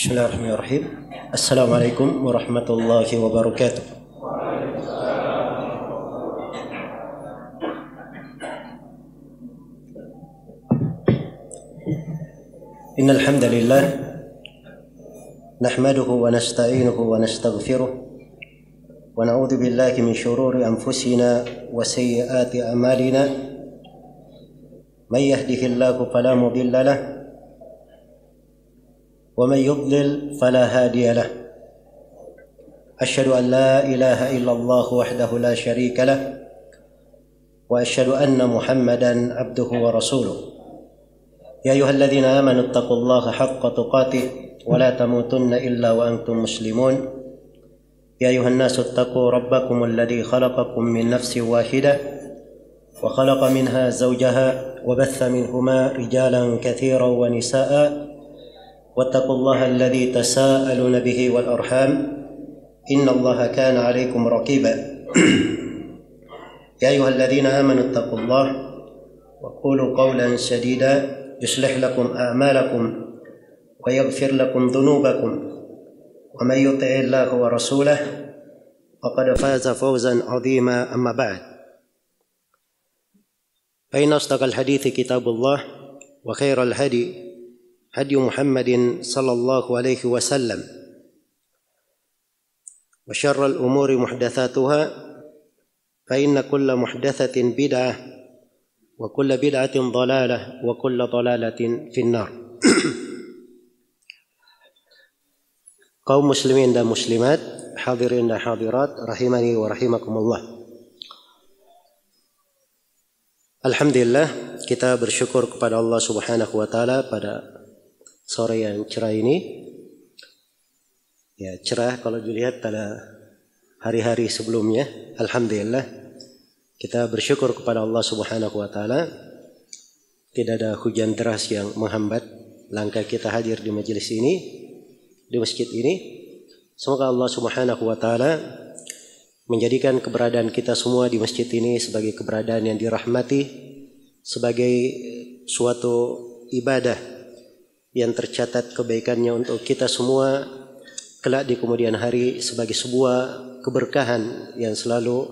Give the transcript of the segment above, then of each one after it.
Bismillahirrahmanirrahim. Assalamualaikum warahmatullahi wabarakatuh. Innal hamdalillah nahmaduhu wa nasta'inuhu wa nastaghfiruh wa na'udzu billahi min shururi anfusina wa sayyiati a'malina. May yahdihillahu fala mudilla lahu ومن يضلل فلا هادي له أشهد أن لا إله إلا الله وحده لا شريك له وأشهد أن محمدا عبده ورسوله يا أيها الذين آمنوا اتقوا الله حق تقاته ولا تموتن إلا وأنتم مسلمون يا أيها الناس اتقوا ربكم الذي خلقكم من نفس واحدة وخلق منها زوجها وبث منهما رجالا كثيرا ونساء واتقوا الله الذي تساءلون به والأرحام إن الله كان عليكم رقيبا يا أيها الذين آمنوا اتقوا الله وقولوا قولا سديدا يصلح لكم أعمالكم ويغفر لكم ذنوبكم ومن يطع الله ورسوله فقد فاز فوزا عظيما أما بعد فإن أصدق الحديث كتاب الله وخير الهدي هدي محمد صلى الله عليه وسلم وشر الأمور محدثاتها فإن كل محدثة بدعة وكل بدعة ضلالة وكل ضلالة في النار. Kaum muslimin dan muslimat, hadirin dan hadirat, rahimani wa rahimakumullah. Alhamdulillah, kita bersyukur kepada Allah Subhanahu wa taala pada sore yang cerah ini. Ya, cerah kalau dilihat pada hari-hari sebelumnya. Alhamdulillah, kita bersyukur kepada Allah Subhanahu wa taala. Tidak ada hujan deras yang menghambat langkah kita hadir di majelis ini, di masjid ini. Semoga Allah Subhanahu wa taala menjadikan keberadaan kita semua di masjid ini sebagai keberadaan yang dirahmati, sebagai suatu ibadah yang tercatat kebaikannya untuk kita semua kelak di kemudian hari, sebagai sebuah keberkahan yang selalu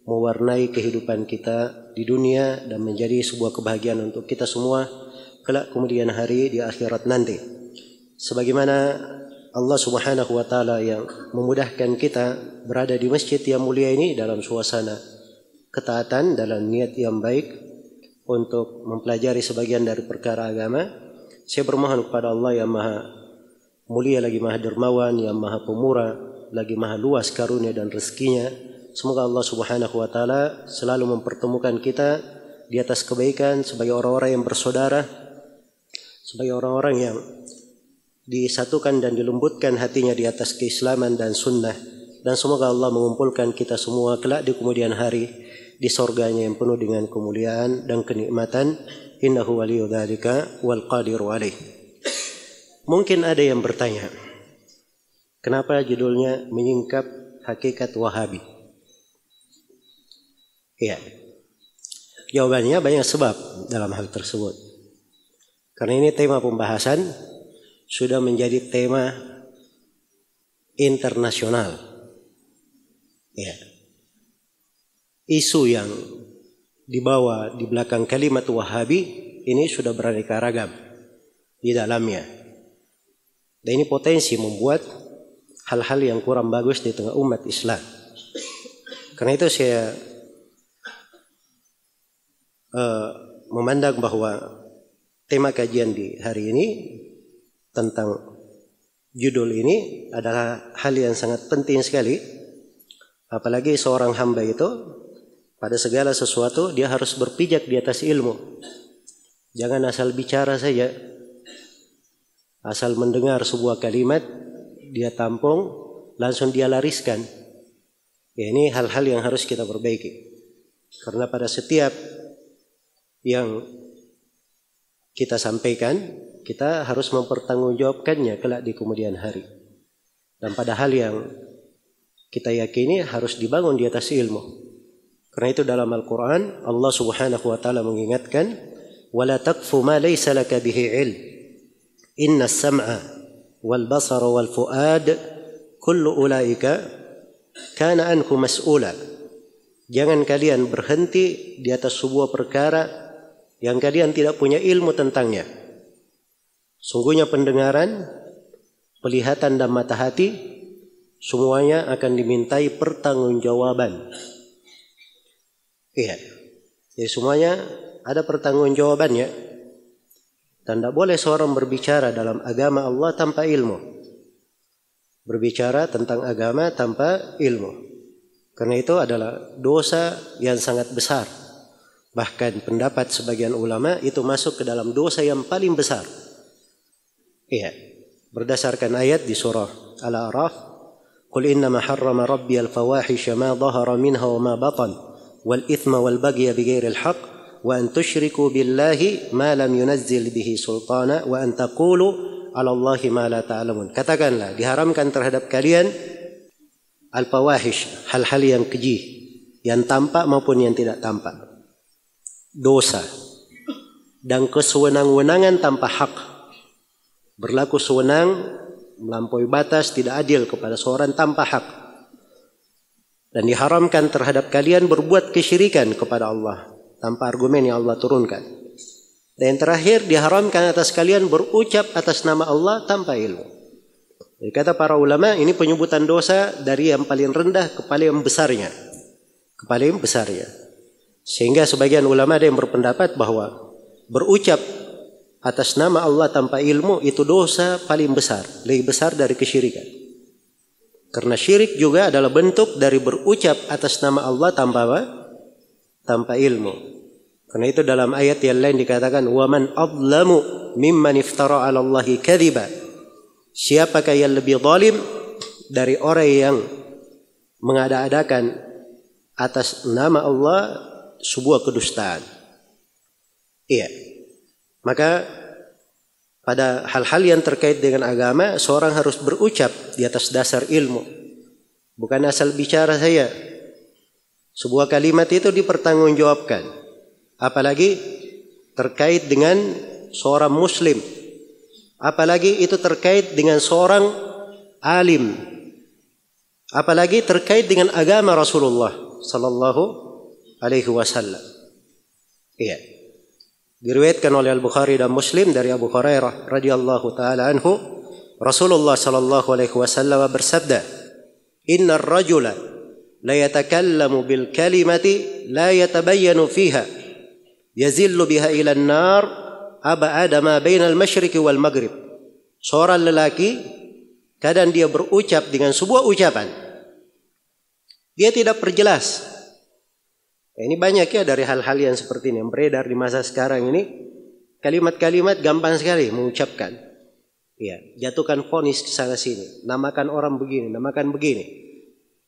mewarnai kehidupan kita di dunia dan menjadi sebuah kebahagiaan untuk kita semua kelak kemudian hari di akhirat nanti. Sebagaimana Allah Subhanahu wa taala yang memudahkan kita berada di masjid yang mulia ini dalam suasana ketaatan, dalam niat yang baik untuk mempelajari sebagian dari perkara agama. Saya bermohon kepada Allah yang maha mulia lagi maha dermawan, yang maha pemurah, lagi maha luas karunia dan rezekinya. Semoga Allah Subhanahu wa taala selalu mempertemukan kita di atas kebaikan sebagai orang-orang yang bersaudara, sebagai orang-orang yang disatukan dan dilembutkan hatinya di atas keislaman dan sunnah. Dan semoga Allah mengumpulkan kita semua kelak di kemudian hari di surganya yang penuh dengan kemuliaan dan kenikmatan. Innahu waliyyu dzalika wal qadiru alaih. Mungkin ada yang bertanya, kenapa judulnya menyingkap hakikat Wahabi? Ya, jawabannya banyak sebab dalam hal tersebut. Karena ini tema pembahasan sudah menjadi tema internasional. Ya, isu yang dibawa di belakang kalimat Wahabi ini sudah beraneka ragam di dalamnya. Dan ini potensi membuat hal-hal yang kurang bagus di tengah umat Islam. Karena itu saya memandang bahwa tema kajian di hari ini tentang judul ini adalah hal yang sangat penting sekali. Apalagi seorang hamba itu pada segala sesuatu dia harus berpijak di atas ilmu. Jangan asal bicara saja, asal mendengar sebuah kalimat dia tampung langsung dia lariskan. Ya, ini hal-hal yang harus kita perbaiki. Karena pada setiap yang kita sampaikan, kita harus mempertanggungjawabkannya kelak di kemudian hari. Dan pada hal yang kita yakini harus dibangun di atas ilmu. Karena itu dalam Al-Quran Allah Subhanahu wa taala mengingatkan, wala taqfu ma laysa laka bihi ilm inna as-sam'a wal basar wal fuad kullu ulaika kana anhu mas'ula. Jangan kalian berhenti di atas sebuah perkara yang kalian tidak punya ilmu tentangnya. Sungguhnya pendengaran, penglihatan dan mata hati semuanya akan dimintai pertanggungjawaban. Iya. Jadi semuanya ada pertanggungjawabannya. Dan tidak boleh seorang berbicara dalam agama Allah tanpa ilmu. Berbicara tentang agama tanpa ilmu. Karena itu adalah dosa yang sangat besar. Bahkan pendapat sebagian ulama itu masuk ke dalam dosa yang paling besar. Iya. Berdasarkan ayat di surah Al-A'raf, "Qul innama harrama rabbi al-fawahisha ma dhahara minha wa ma batan wal ithma wal bagya bighairi al-haqq wa an tusyriku billahi ma lam yunazzil bihi sultana wa an taqulu 'ala Allahi ma la ta'lamun." Katakanlah, diharamkan terhadap kalian al-fawahish, hal-hal yang keji, yang tampak maupun yang tidak tampak. Dosa dan kesewenang-wenangan tanpa hak. Berlaku sewenang, melampaui batas, tidak adil kepada seorang tanpa hak. Dan diharamkan terhadap kalian berbuat kesyirikan kepada Allah tanpa argumen yang Allah turunkan. Dan yang terakhir, diharamkan atas kalian berucap atas nama Allah tanpa ilmu. Jadi kata para ulama, ini penyebutan dosa dari yang paling rendah ke paling besarnya. Ke paling besarnya. Sehingga sebagian ulama ada yang berpendapat bahwa berucap atas nama Allah tanpa ilmu itu dosa paling besar. Lebih besar dari kesyirikan. Karena syirik juga adalah bentuk dari berucap atas nama Allah tanpa apa? Tanpa ilmu. Karena itu dalam ayat yang lain dikatakan, وَمَنْ أَظْلَمُ مِمَّنْ افترى على اللَّهِ كَذِبًا. Siapakah yang lebih zalim dari orang yang mengada-adakan atas nama Allah sebuah kedustaan. Iya. Maka pada hal-hal yang terkait dengan agama, seorang harus berucap di atas dasar ilmu. Bukan asal bicara saya. Sebuah kalimat itu dipertanggungjawabkan. Apalagi terkait dengan seorang muslim. Apalagi itu terkait dengan seorang alim. Apalagi terkait dengan agama Rasulullah sallallahu alaihi wasallam. Iya. Diriwayatkan oleh Al-Bukhari dan Muslim dari Abu Hurairah radhiyallahu taala anhu, Rasulullah sallallahu alaihi wasallam bersabda, "Innar rajula la yatakallamu bil kalimati la yatabayyanu fiha yazillu biha ila an-nar ab'ada ma baina al-masyriqi wal maghrib." Seorang lelaki kadang dia berucap dengan sebuah ucapan, dia tidak perjelas. Ini banyak ya dari hal-hal yang seperti ini yang beredar di masa sekarang ini. Kalimat-kalimat gampang sekali mengucapkan. Ya, jatuhkan vonis ke sana sini, namakan orang begini, namakan begini.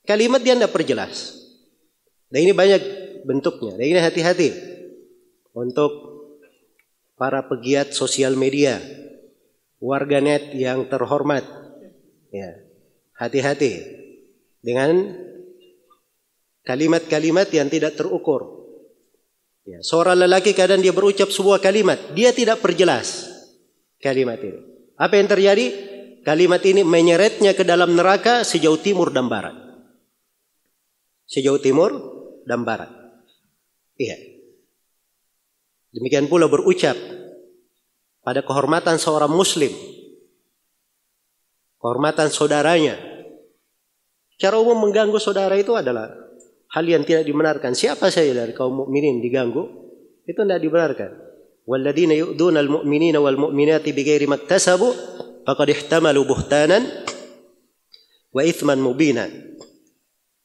Kalimat dia tidak perjelas. Dan ini banyak bentuknya. Dan ini hati-hati untuk para pegiat sosial media, warganet yang terhormat. Ya, hati-hati dengan kalimat-kalimat yang tidak terukur. Ya, seorang lelaki kadang dia berucap sebuah kalimat, dia tidak perjelas kalimat ini. Apa yang terjadi? Kalimat ini menyeretnya ke dalam neraka sejauh timur dan barat. Sejauh timur dan barat. Iya. Demikian pula berucap pada kehormatan seorang muslim, kehormatan saudaranya. Secara umum mengganggu saudara itu adalah hal yang tidak dibenarkan. Siapa saya dari kaum mukminin diganggu? Itu tidak dibenarkan. Walladzina yu'duna al-mu'minina wal mu'minati bighairi maktasabu faqad ihtamalu buhtanan wa itsman mubina.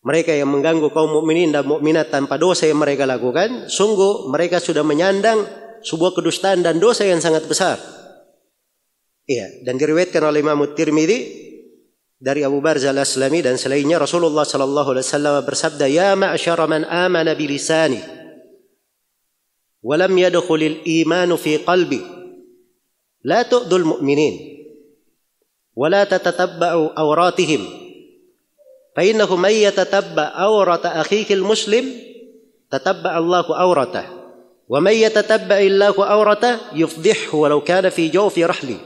Mereka yang mengganggu kaum mukminin dan mukminat tanpa dosa yang mereka lakukan, sungguh mereka sudah menyandang sebuah kedustaan dan dosa yang sangat besar. Iya, dan diriwayatkan oleh Imam Tirmidzi dari Abu Barzah Al-Aslami dan selainnya, Rasulullah sallallahu alaihi wasallam bersabda, "Ya ma'syara man amana bi lisani wa lam yadkhulil imanu fi qalbi, la tu'dul mu'minin wa la tatatabba'u awratihim, fa innahu may yatatabba' awrata akhihi al-muslim tatabba' Allahu awratah, wa may yatatabba' Allahu awratah yufdihhu walau kana fi jawfi rahli."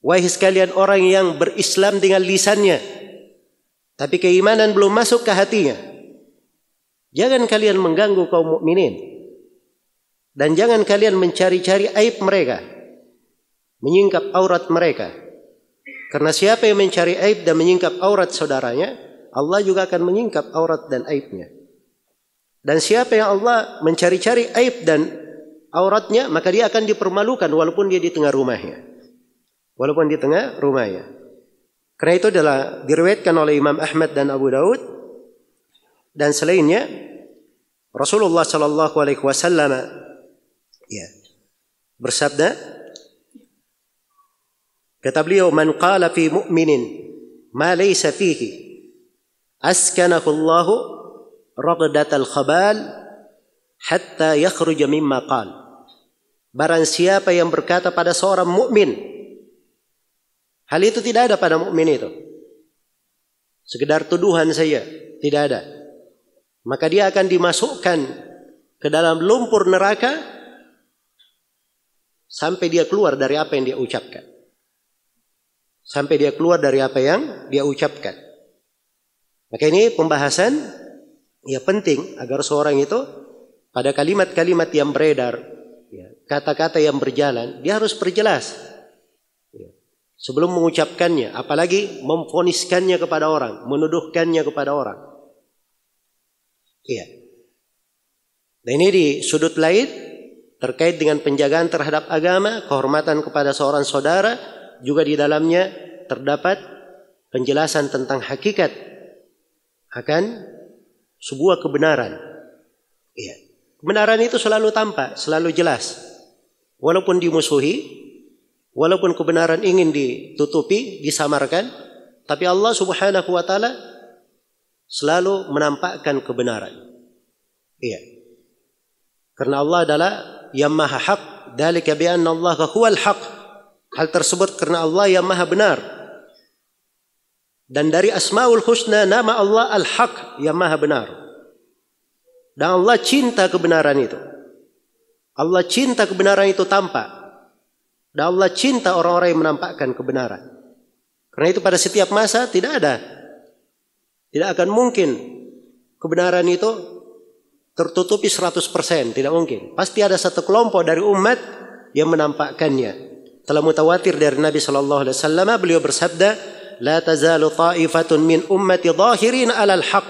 Wahai sekalian orang yang berislam dengan lisannya, tapi keimanan belum masuk ke hatinya, jangan kalian mengganggu kaum mukminin, dan jangan kalian mencari-cari aib mereka, menyingkap aurat mereka. Karena siapa yang mencari aib dan menyingkap aurat saudaranya, Allah juga akan menyingkap aurat dan aibnya. Dan siapa yang Allah mencari-cari aib dan auratnya, maka dia akan dipermalukan walaupun dia di tengah rumahnya. Walaupun di tengah rumahnya. Karena itu adalah diriwayatkan oleh Imam Ahmad dan Abu Daud dan selainnya, Rasulullah sallallahu alaihi wasallam bersabda, kata beliau, man qala fi mu'minin ma laysa fihi askanahu Allah raqdatal khabal hatta yakhruja mimma qal. Barang siapa yang berkata pada seorang mukmin, hal itu tidak ada pada mukmin itu, sekedar tuduhan saja, tidak ada, maka dia akan dimasukkan ke dalam lumpur neraka sampai dia keluar dari apa yang dia ucapkan. Sampai dia keluar dari apa yang dia ucapkan. Maka ini pembahasan ya penting agar seorang itu pada kalimat-kalimat yang beredar, kata-kata yang berjalan, dia harus perjelas sebelum mengucapkannya, apalagi memfoniskannya kepada orang, menuduhkannya kepada orang. Iya. Dan ini di sudut lain terkait dengan penjagaan terhadap agama, kehormatan kepada seorang saudara, juga di dalamnya terdapat penjelasan tentang hakikat akan sebuah kebenaran. Iya. Kebenaran itu selalu tampak, selalu jelas. Walaupun dimusuhi, walaupun kebenaran ingin ditutupi, disamarkan, tapi Allah Subhanahu wa taala selalu menampakkan kebenaran. Iya. Karena Allah adalah yang maha haq, dzalika bi anna Allah huwal haq. Hal tersebut karena Allah yang maha benar. Dan dari Asmaul Husna, nama Allah Al-Haq, yang maha benar. Dan Allah cinta kebenaran itu. Allah cinta kebenaran itu tampak. Dan Allah cinta orang-orang yang menampakkan kebenaran. Karena itu pada setiap masa tidak akan mungkin kebenaran itu tertutupi 100%, tidak mungkin. Pasti ada satu kelompok dari umat yang menampakkannya. Telah mutawatir dari Nabi sallallahu alaihi wasallam, beliau bersabda, la tazalu ta'ifatun min ummati zahirin 'alal haqq,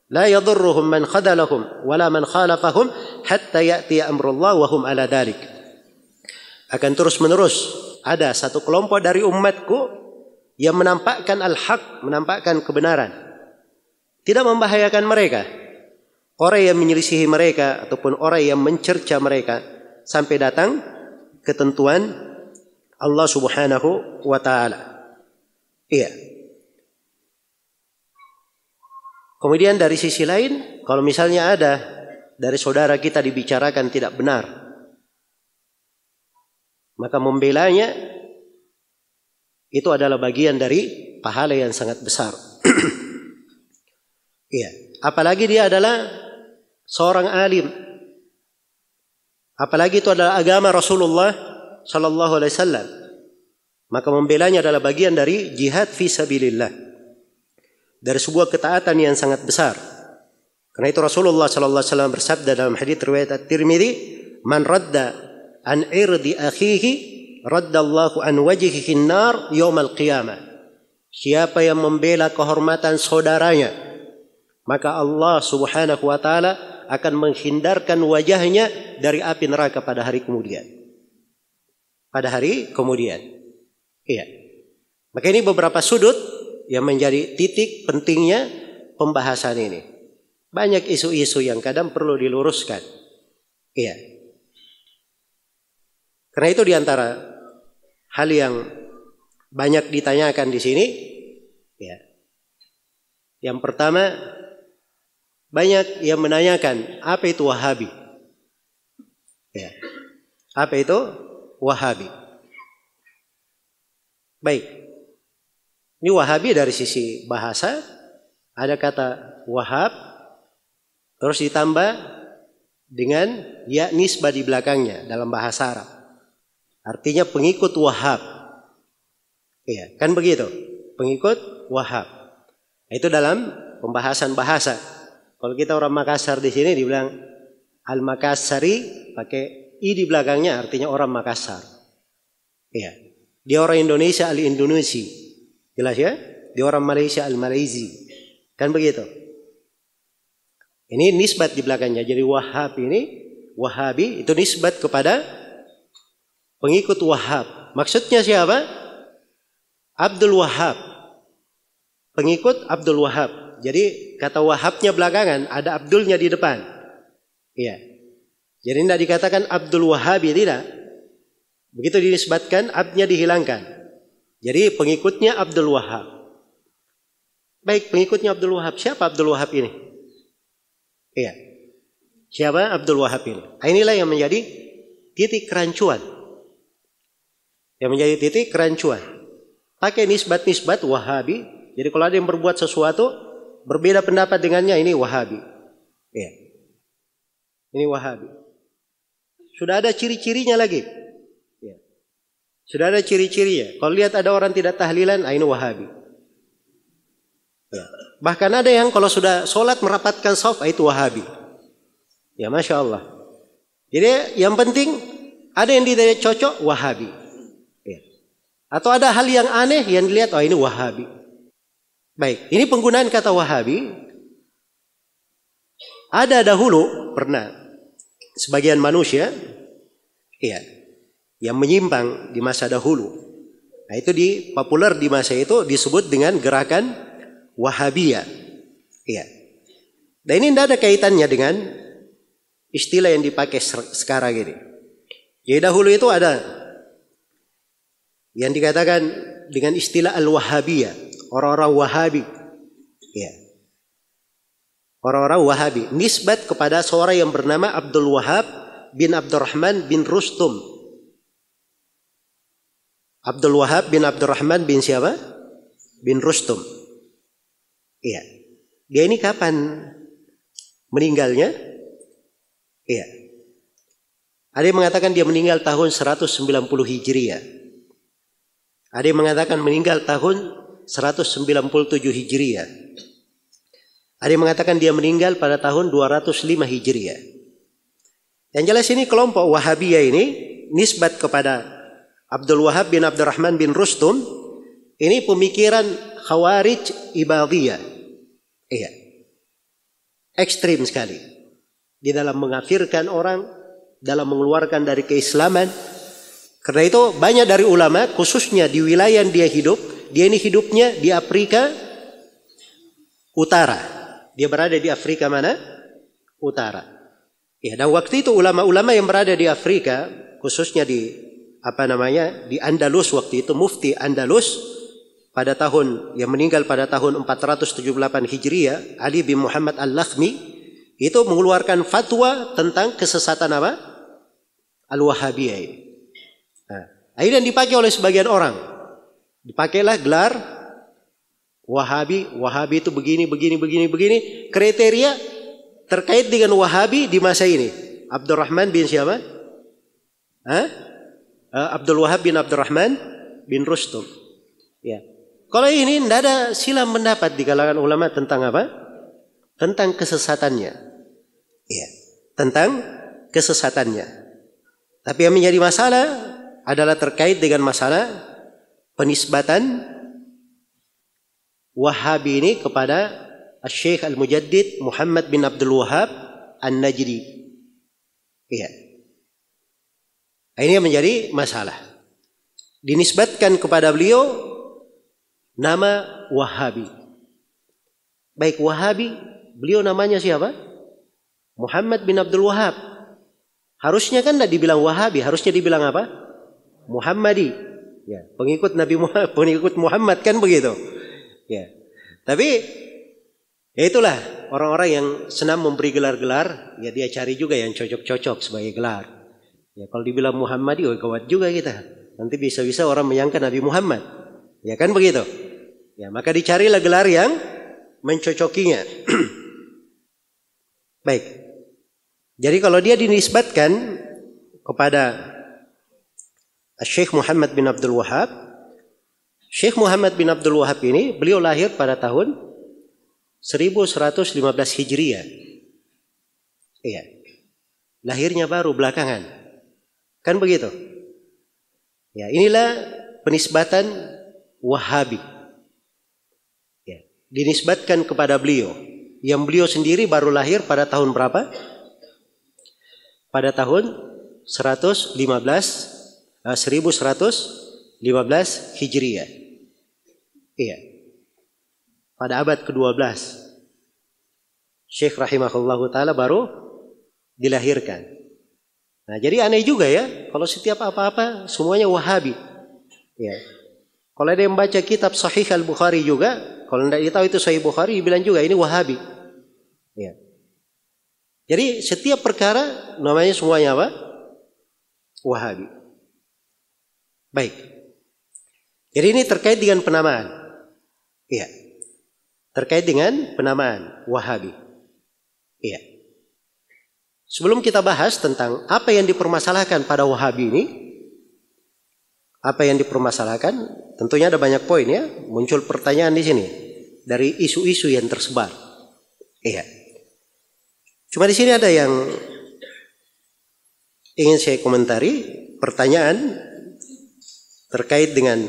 la yadhurruhum man khadalahum wala man khalafahum hatta ya'ti amrullah wa hum 'ala dzalik. Akan terus-menerus ada satu kelompok dari umatku yang menampakkan al-haq, menampakkan kebenaran. Tidak membahayakan mereka, orang yang menyelisihi mereka ataupun orang yang mencerca mereka, sampai datang ketentuan Allah Subhanahu wa taala. Iya. Kemudian dari sisi lain, kalau misalnya ada dari saudara kita dibicarakan tidak benar, maka membelanya itu adalah bagian dari pahala yang sangat besar. Iya, apalagi dia adalah seorang alim, apalagi itu adalah agama Rasulullah sallallahu alaihi wasallam, maka membelanya adalah bagian dari jihad fi sabilillah, dari sebuah ketaatan yang sangat besar. Karena itu Rasulullah sallallahu alaihi wasallam bersabda dalam hadits riwayat At-Tirmidzi, man radda an irdi akhihi raddallahu an wajhihi an-nar yaumal qiyamah. Siapa yang membela kehormatan saudaranya, maka Allah Subhanahu wa taala akan menghindarkan wajahnya dari api neraka pada hari kemudian. Pada hari kemudian. Iya. Maka ini beberapa sudut yang menjadi titik pentingnya pembahasan ini. Banyak isu-isu yang kadang perlu diluruskan. Iya. Karena itu diantara hal yang banyak ditanyakan di sini, ya. Yang pertama, banyak yang menanyakan apa itu Wahabi. Ya. Apa itu Wahabi? Baik. Ini Wahabi dari sisi bahasa, ada kata Wahab, terus ditambah dengan ya nisbah di belakangnya dalam bahasa Arab. Artinya pengikut Wahab. Iya, kan begitu. Pengikut Wahhab. Itu dalam pembahasan bahasa. Kalau kita orang Makassar di sini dibilang Al-Makassari, pakai i di belakangnya, artinya orang Makassar. Iya. Dia orang Indonesia, Al-Indonesi. Jelas ya? Dia orang Malaysia, Al-Malaysi. Kan begitu. Ini nisbat di belakangnya. Jadi Wahhab ini, Wahabi itu nisbat kepada pengikut Wahhab. Maksudnya siapa? Abdul Wahhab. Pengikut Abdul Wahhab. Jadi kata Wahhabnya belakangan, ada Abdulnya di depan. Iya. Jadi tidak dikatakan Abdul Wahhabi, tidak. Begitu dinisbatkan, abnya dihilangkan. Jadi pengikutnya Abdul Wahhab. Baik, pengikutnya Abdul Wahhab. Siapa Abdul Wahhab ini? Iya. Siapa Abdul Wahhab ini? Inilah yang menjadi titik kerancuan. Yang menjadi titik kerancuan. Pakai nisbat-nisbat Wahabi. Jadi kalau ada yang berbuat sesuatu berbeda pendapat dengannya, ini Wahabi. Iya. Ini Wahabi. Sudah ada ciri-cirinya lagi. Ya. Sudah ada ciri-cirinya. Kalau lihat ada orang tidak tahlilan, ini Wahabi. Ya. Bahkan ada yang kalau sudah sholat merapatkan shaf, itu Wahabi. Ya, Masya Allah. Jadi yang penting ada yang tidak cocok, Wahabi. Ya. Atau ada hal yang aneh yang dilihat, ini Wahabi. Baik, ini penggunaan kata Wahabi. Ada dahulu pernah sebagian manusia, ya, yang menyimpang di masa dahulu. Nah, itu populer di masa itu disebut dengan gerakan Wahabiyah. Ya. Dan ini tidak ada kaitannya dengan istilah yang dipakai sekarang ini. Jadi dahulu itu ada yang dikatakan dengan istilah Al-Wahabiyah. Orang-orang Wahabi. Ya. Orang-orang Wahabi. Nisbat kepada seorang yang bernama Abdul Wahhab bin Abdurrahman bin Rustum. Abdul Wahhab bin Abdurrahman bin siapa? Bin Rustum. Iya. Dia ini kapan meninggalnya? Iya. Ada yang mengatakan dia meninggal tahun 190 Hijriah. Ada yang mengatakan meninggal tahun 197 Hijriah. Ada yang mengatakan dia meninggal pada tahun 205 Hijriah. Yang jelas ini kelompok Wahabiyah ini nisbat kepada Abdul Wahhab bin Abdurrahman bin Rustum. Ini pemikiran Khawarij Ibadiyah. Iya. Ekstrim sekali. Di dalam mengafirkan orang, dalam mengeluarkan dari keislaman. Karena itu banyak dari ulama, khususnya di wilayah yang dia hidup, dia ini hidupnya di Afrika Utara. Dia berada di Afrika mana? Utara. Ya, dan waktu itu ulama-ulama yang berada di Afrika, khususnya di di Andalus waktu itu, mufti Andalus pada tahun yang meninggal pada tahun 478 Hijriah, Ali bin Muhammad Al-Lakhmi, itu mengeluarkan fatwa tentang kesesatan apa? Al-Wahabiyah ini. Nah, ini yang dipakai oleh sebagian orang. Dipakailah gelar Wahabi. Wahabi itu begini. Kriteria terkait dengan Wahabi di masa ini. Abdurrahman bin siapa? Abdul Wahhab bin Abdurrahman bin Rustum. Ya. Kalau ini tidak ada silang pendapat di kalangan ulama tentang apa? Tentang kesesatannya. Ya. Tentang kesesatannya. Tapi yang menjadi masalah adalah terkait dengan masalah penisbatan Wahabi ini kepada Syekh Al-Mujaddid Muhammad bin Abdul Wahhab An-Najdi. Iya. Ini yang menjadi masalah. Dinisbatkan kepada beliau nama Wahabi. Baik Wahabi, beliau namanya siapa? Muhammad bin Abdul Wahhab. Harusnya kan tidak dibilang Wahabi, harusnya dibilang apa? Muhammadi, ya, pengikut Nabi Muhammad, pengikut Muhammad kan begitu, ya. Tapi ya itulah orang-orang yang senang memberi gelar-gelar, ya dia cari juga yang cocok-cocok sebagai gelar. Ya kalau dibilang Muhammadi, gawat juga kita. Nanti bisa-bisa orang menyangka Nabi Muhammad, ya kan begitu. Ya maka dicarilah gelar yang mencocokinya. Baik. Jadi kalau dia dinisbatkan kepada Syekh Muhammad bin Abdul Wahhab, Syekh Muhammad bin Abdul Wahab ini beliau lahir pada tahun 1115 Hijriah. Iya. Lahirnya baru belakangan. Kan begitu? Ya, inilah penisbatan Wahabi. Ya, dinisbatkan kepada beliau. Yang beliau sendiri baru lahir pada tahun berapa? Pada tahun 1115 Hijriah. Iya. Pada abad ke-12. Syekh rahimahullahu ta'ala baru dilahirkan. Nah, jadi aneh juga ya, kalau setiap apa-apa semuanya Wahabi. Ya. Kalau ada yang baca kitab Sahih Al-Bukhari juga, kalau tidak tahu itu Sahih Bukhari, bilang juga ini Wahabi. Ya. Jadi setiap perkara namanya semuanya apa? Wahabi. Baik. Jadi ini terkait dengan penamaan. Iya. Terkait dengan penamaan Wahabi. Iya. Sebelum kita bahas tentang apa yang dipermasalahkan pada Wahabi ini, apa yang dipermasalahkan, tentunya ada banyak poin ya. Muncul pertanyaan di sini dari isu-isu yang tersebar. Iya. Cuma di sini ada yang ingin saya komentari, pertanyaan terkait dengan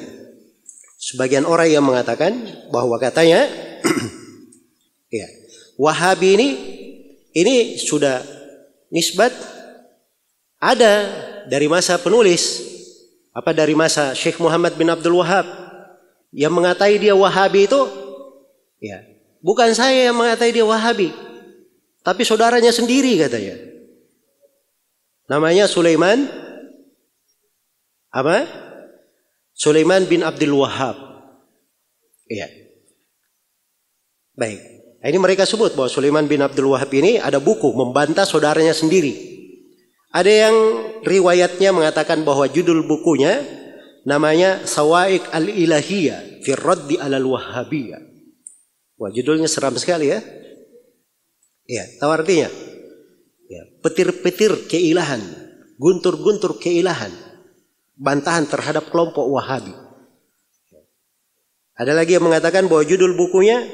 sebagian orang yang mengatakan bahwa katanya ya, Wahabi ini sudah nisbat ada dari masa penulis, apa dari masa Syekh Muhammad bin Abdul Wahab yang mengatai dia Wahabi itu ya, bukan saya yang mengatai dia Wahabi, tapi saudaranya sendiri katanya. Namanya Sulaiman apa? Sulaiman bin Abdul Wahab. Iya. Baik. Ini mereka sebut bahwa Sulaiman bin Abdul Wahab ini ada buku membantah saudaranya sendiri. Ada yang riwayatnya mengatakan bahwa judul bukunya namanya Sawa'iq al-Ilahiyah fi Raddi alal Wahhabiyah. Wah, judulnya seram sekali ya. Iya, tahu artinya? Ya, petir-petir keilahan, guntur-guntur keilahan. Bantahan terhadap kelompok Wahabi. Ada lagi yang mengatakan bahwa judul bukunya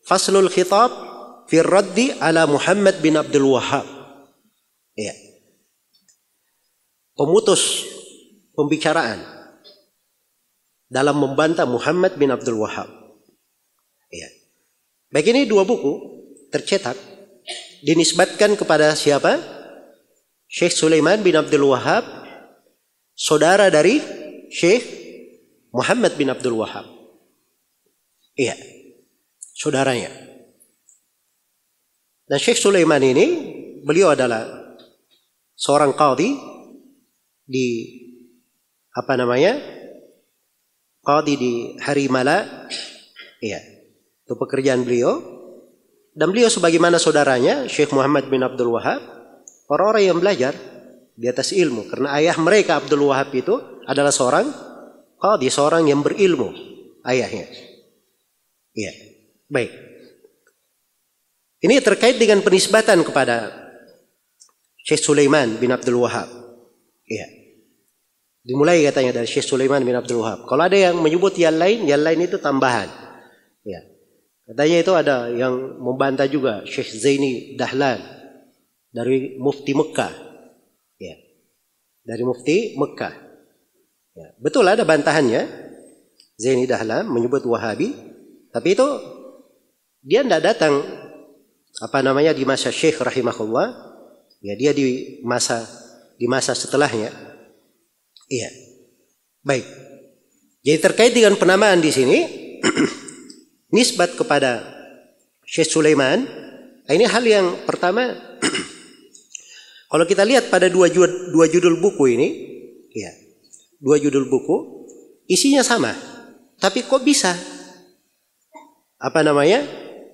Faslul Khitab fi Raddi ala Muhammad bin Abdul Wahab. Ya. Pemutus pembicaraan dalam membantah Muhammad bin Abdul Wahab. Ya. Baik, ini dua buku tercetak dinisbatkan kepada siapa? Syekh Sulaiman bin Abdul Wahab, saudara dari Syekh Muhammad bin Abdul Wahab. Iya, saudaranya. Dan Syekh Sulaiman ini, beliau adalah seorang qadhi di qadhi di Harimala. Iya, itu pekerjaan beliau. Dan beliau sebagaimana saudaranya Syekh Muhammad bin Abdul Wahab, orang-orang yang belajar di atas ilmu, karena ayah mereka Abdul Wahab itu adalah seorang qadhi, seorang yang berilmu, ayahnya. Iya. Baik. Ini terkait dengan penisbatan kepada Syekh Sulaiman bin Abdul Wahab. Iya. Dimulai katanya dari Syekh Sulaiman bin Abdul Wahab. Kalau ada yang menyebut yang lain itu tambahan. Ya. Katanya itu ada yang membantah juga Syekh Zaini Dahlan dari Mufti Mekah. Ya. Dari Mufti Mekah. Ya. Betul ada bantahannya. Zaini Dahlan menyebut Wahabi, tapi itu dia tidak datang di masa Syekh rahimahullah. Ya, dia di masa setelahnya. Iya. Baik. Jadi terkait dengan penamaan di sini nisbat kepada Syekh Sulaiman, ini hal yang pertama. Kalau kita lihat pada dua judul buku ini, ya, dua judul buku isinya sama, tapi kok bisa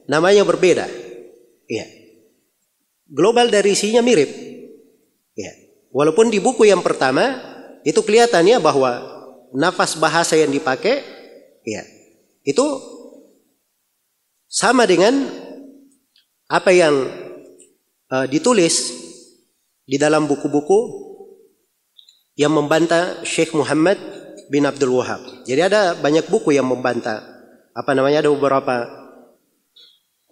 namanya berbeda? Ya, global dari isinya mirip. Ya, walaupun di buku yang pertama itu kelihatannya bahwa nafas bahasa yang dipakai, ya, itu sama dengan apa yang ditulis di dalam buku-buku yang membantah Syekh Muhammad bin Abdul Wahab. Jadi ada banyak buku yang membantah. Ada beberapa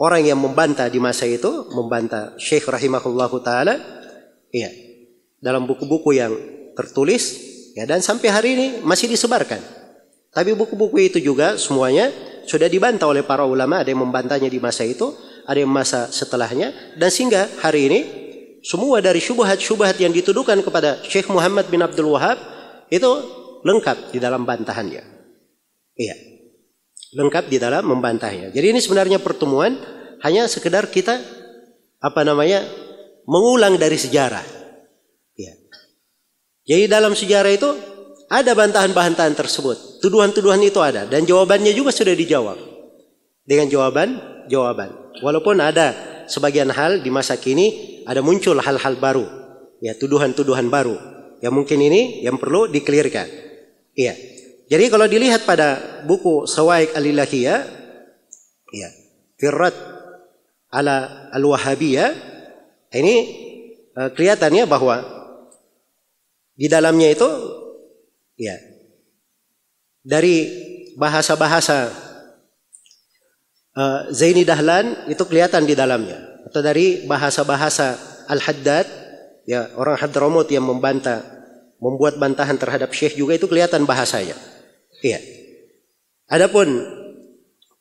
orang yang membantah di masa itu, membantah Syekh rahimahullahu taala. Iya. Dalam buku-buku yang tertulis, ya, dan sampai hari ini masih disebarkan. Tapi buku-buku itu juga semuanya sudah dibantah oleh para ulama. Ada yang membantahnya di masa itu, ada yang masa setelahnya, dan sehingga hari ini semua dari syubhat-syubhat yang dituduhkan kepada Syekh Muhammad bin Abdul Wahab itu lengkap di dalam bantahannya. Iya, lengkap di dalam membantahnya. Jadi ini sebenarnya pertemuan hanya sekedar kita mengulang dari sejarah. Iya. Jadi dalam sejarah itu ada bantahan-bantahan tersebut, tuduhan-tuduhan itu ada, dan jawabannya juga sudah dijawab dengan jawaban. Walaupun ada sebagian hal di masa kini ada muncul hal-hal baru, ya, tuduhan-tuduhan baru yang mungkin ini yang perlu dikelirkan. Iya. Jadi kalau dilihat pada buku Sawa'iq al-Ilahiyah, ya, Firrat ala al-Wahabiyah, ini kelihatannya bahwa di dalamnya itu, ya, dari bahasa-bahasa Zaini Dahlan itu kelihatan di dalamnya, atau dari bahasa-bahasa Al-Haddad, ya, orang Hadramaut yang membuat bantahan terhadap Syekh juga itu kelihatan bahasanya. Iya. Adapun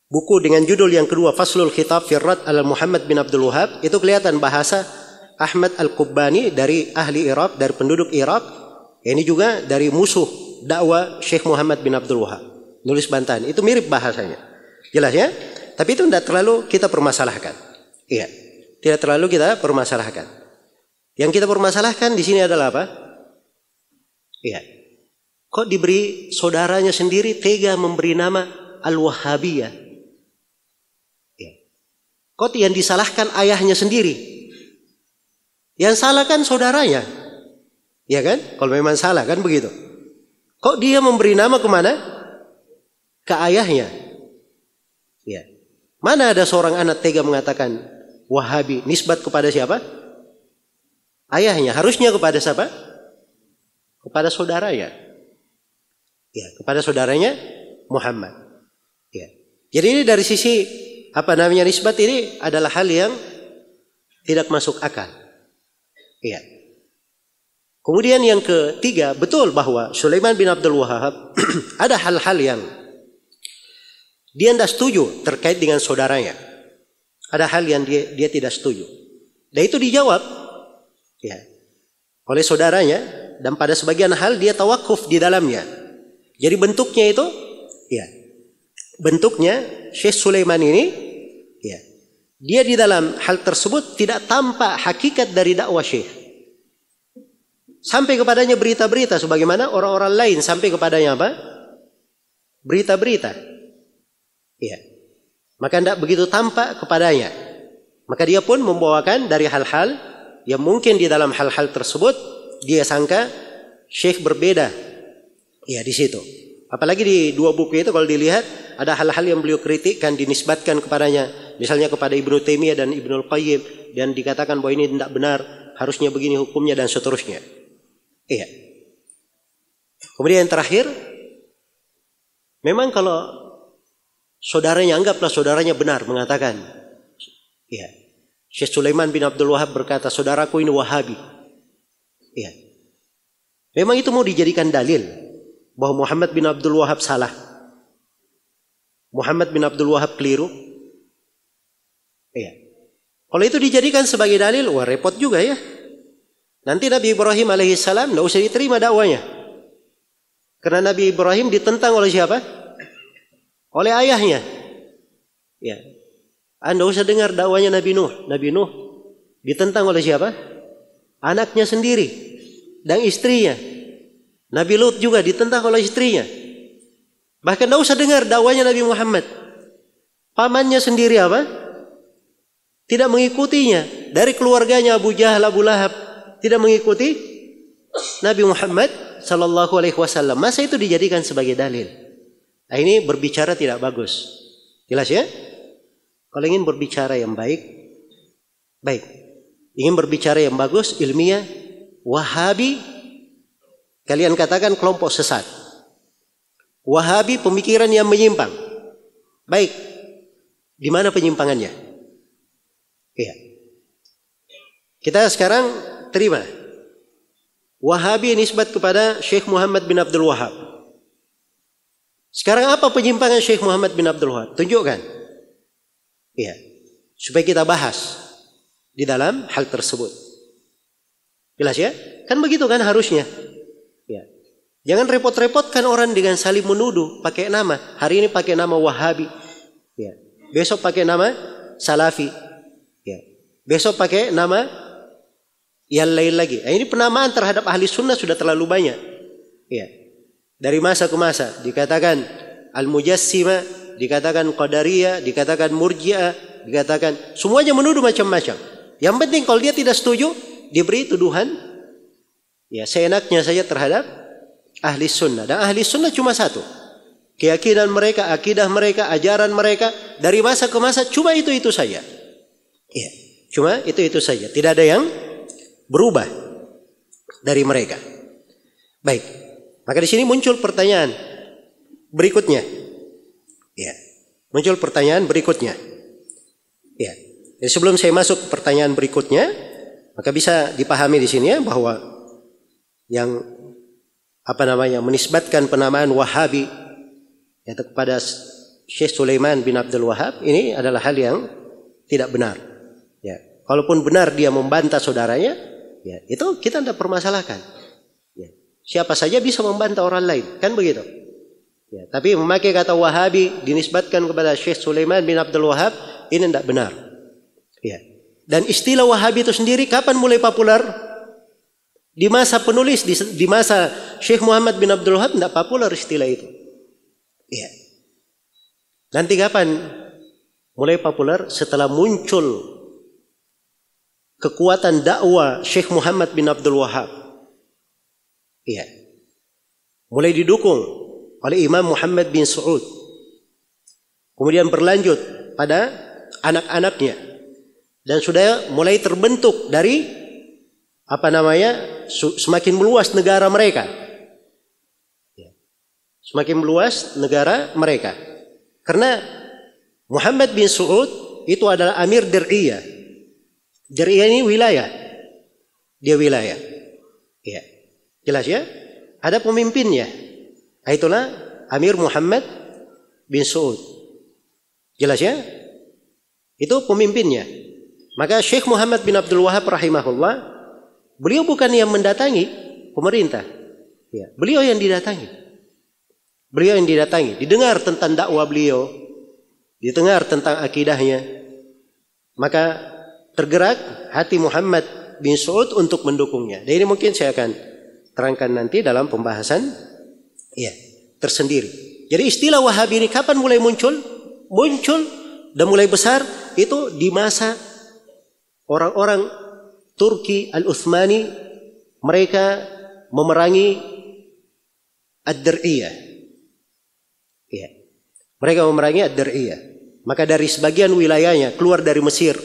buku dengan judul yang kedua Faslul Khitab Firrat ala Muhammad bin Abdul Wahab, itu kelihatan bahasa Ahmad Al-Qubbani dari ahli Irak, dari penduduk Irak. Ini juga dari musuh dakwah Syekh Muhammad bin Abdul Wahab. Nulis bantahan itu mirip bahasanya. Jelas ya? Tapi itu tidak terlalu kita permasalahkan. Iya, tidak terlalu kita permasalahkan. Yang kita permasalahkan di sini adalah apa? Iya. Kok diberi saudaranya sendiri tega memberi nama Al-Wahhabiyah? Iya. Kok yang disalahkan ayahnya sendiri? Yang salah kan saudaranya. Ya kan? Kalau memang salah kan begitu. Kok dia memberi nama kemana? Ke ayahnya. Ya. Mana ada seorang anak tega mengatakan Wahabi, nisbat kepada siapa? Ayahnya. Harusnya kepada siapa? Kepada saudaranya. Ya, kepada saudaranya Muhammad. Ya. Jadi ini dari sisi nisbat ini adalah hal yang tidak masuk akal. Ya. Kemudian yang ketiga, betul bahwa Sulaiman bin Abdul Wahab ada hal-hal yang dia tidak setuju terkait dengan saudaranya. Ada hal yang dia tidak setuju. Dan itu dijawab, ya, oleh saudaranya, dan pada sebagian hal dia tawakuf di dalamnya. Jadi bentuknya itu, ya, bentuknya Syekh Sulaiman ini, ya, dia di dalam hal tersebut tidak tampak hakikat dari dakwah Syekh. Sampai kepadanya berita-berita sebagaimana orang-orang lain sampai kepadanya apa? Berita-berita. Ya. Maka tidak begitu tampak kepadanya. Maka dia pun membawakan dari hal-hal yang mungkin di dalam hal-hal tersebut dia sangka Syekh berbeda. Ya, di situ. Apalagi di dua buku itu kalau dilihat ada hal-hal yang beliau kritikkan dinisbatkan kepadanya. Misalnya kepada Ibnu Taimiyah dan Ibnul Qayyim, dan dikatakan bahwa ini tidak benar, harusnya begini hukumnya dan seterusnya. Iya. Kemudian yang terakhir, memang kalau saudaranya, anggaplah saudaranya benar mengatakan, ya, Syekh Sulaiman bin Abdul Wahab berkata, saudaraku ini Wahabi. Ya. Memang itu mau dijadikan dalil bahwa Muhammad bin Abdul Wahab salah, Muhammad bin Abdul Wahab keliru. Ya. Kalau itu dijadikan sebagai dalil, wah repot juga ya. Nanti Nabi Ibrahim alaihissalam tidak usah diterima dakwanya. Karena Nabi Ibrahim ditentang oleh siapa? Oleh ayahnya. Ya. Anda usah dengar dakwanya Nabi Nuh. Nabi Nuh ditentang oleh siapa? Anaknya sendiri dan istrinya. Nabi Lut juga ditentang oleh istrinya. Bahkan tidak usah dengar dakwanya Nabi Muhammad. Pamannya sendiri apa? Tidak mengikutinya. Dari keluarganya Abu Jahal, Abu Lahab tidak mengikuti Nabi Muhammad sallallahu alaihi wasallam. Masa itu dijadikan sebagai dalil? Nah, ini berbicara tidak bagus. Jelas ya? Kalau ingin berbicara yang baik, baik. Ingin berbicara yang bagus, ilmiah, Wahabi, kalian katakan kelompok sesat. Wahabi pemikiran yang menyimpang. Baik, di mana penyimpangannya? Iya. Kita sekarang terima. Wahabi nisbat kepada Syekh Muhammad bin Abdul Wahab. Sekarang apa penyimpangan Syekh Muhammad bin Abdul Wahab? Tunjukkan. Iya. Supaya kita bahas di dalam hal tersebut. Jelas ya? Kan begitu kan harusnya. Ya. Jangan repot-repotkan orang dengan saling menuduh pakai nama. Hari ini pakai nama Wahabi. Ya. Besok pakai nama Salafi. Ya. Besok pakai nama yang lain lagi. Ini penamaan terhadap ahli sunnah sudah terlalu banyak. Ya. Dari masa ke masa dikatakan Al-Mujassima, dikatakan Qadariyah, dikatakan Murji'ah, dikatakan semuanya menuduh macam-macam. Yang penting kalau dia tidak setuju, diberi tuduhan ya seenaknya saja terhadap ahli sunnah. Dan ahli sunnah cuma satu. Keyakinan mereka, akidah mereka, ajaran mereka dari masa ke masa cuma itu saja. Ya, cuma itu saja. Tidak ada yang berubah dari mereka. Baik. Maka di sini muncul pertanyaan berikutnya. Ya. Muncul pertanyaan berikutnya. Ya. Jadi sebelum saya masuk ke pertanyaan berikutnya, maka bisa dipahami di sini ya bahwa yang menisbatkan penamaan Wahabi yaitu kepada Syekh Sulaiman bin Abdul Wahab ini adalah hal yang tidak benar. Ya, kalaupun benar dia membantah saudaranya, ya itu kita tidak permasalahkan. Ya, siapa saja bisa membantah orang lain, kan begitu. Ya, tapi memakai kata Wahabi dinisbatkan kepada Syekh Sulaiman bin Abdul Wahab ini tidak benar. Ya. Dan istilah Wahabi itu sendiri kapan mulai populer? Di masa penulis, di masa Syekh Muhammad bin Abdul Wahab tidak populer istilah itu. Ya. Nanti kapan mulai populer? Setelah muncul kekuatan dakwah Syekh Muhammad bin Abdul Wahab. Ya. Mulai didukung oleh Imam Muhammad bin Saud. Kemudian berlanjut pada anak-anaknya. Dan sudah mulai terbentuk dari semakin meluas negara mereka. Semakin meluas negara mereka. Karena Muhammad bin Saud itu adalah Amir Dir'iyah. Dir'iyah ini wilayah. Dia wilayah. Ya. Jelas ya? Ada pemimpinnya. Itulah Amir Muhammad bin Saud. Jelas ya? Itu pemimpinnya. Maka Syekh Muhammad bin Abdul Wahab rahimahullah, beliau bukan yang mendatangi pemerintah. Ya, beliau yang didatangi. Beliau yang didatangi. Didengar tentang dakwah beliau. Didengar tentang akidahnya. Maka tergerak hati Muhammad bin Saud untuk mendukungnya. Dan ini mungkin saya akan terangkan nanti dalam pembahasan ya, tersendiri. Jadi istilah Wahabi ini kapan mulai muncul? Muncul dan mulai besar itu di masa orang-orang Turki Al-Uthmani, mereka memerangi Ad-Dir'iyah. Ya. Mereka memerangi Ad-Dir'iyah. Maka dari sebagian wilayahnya keluar dari Mesir.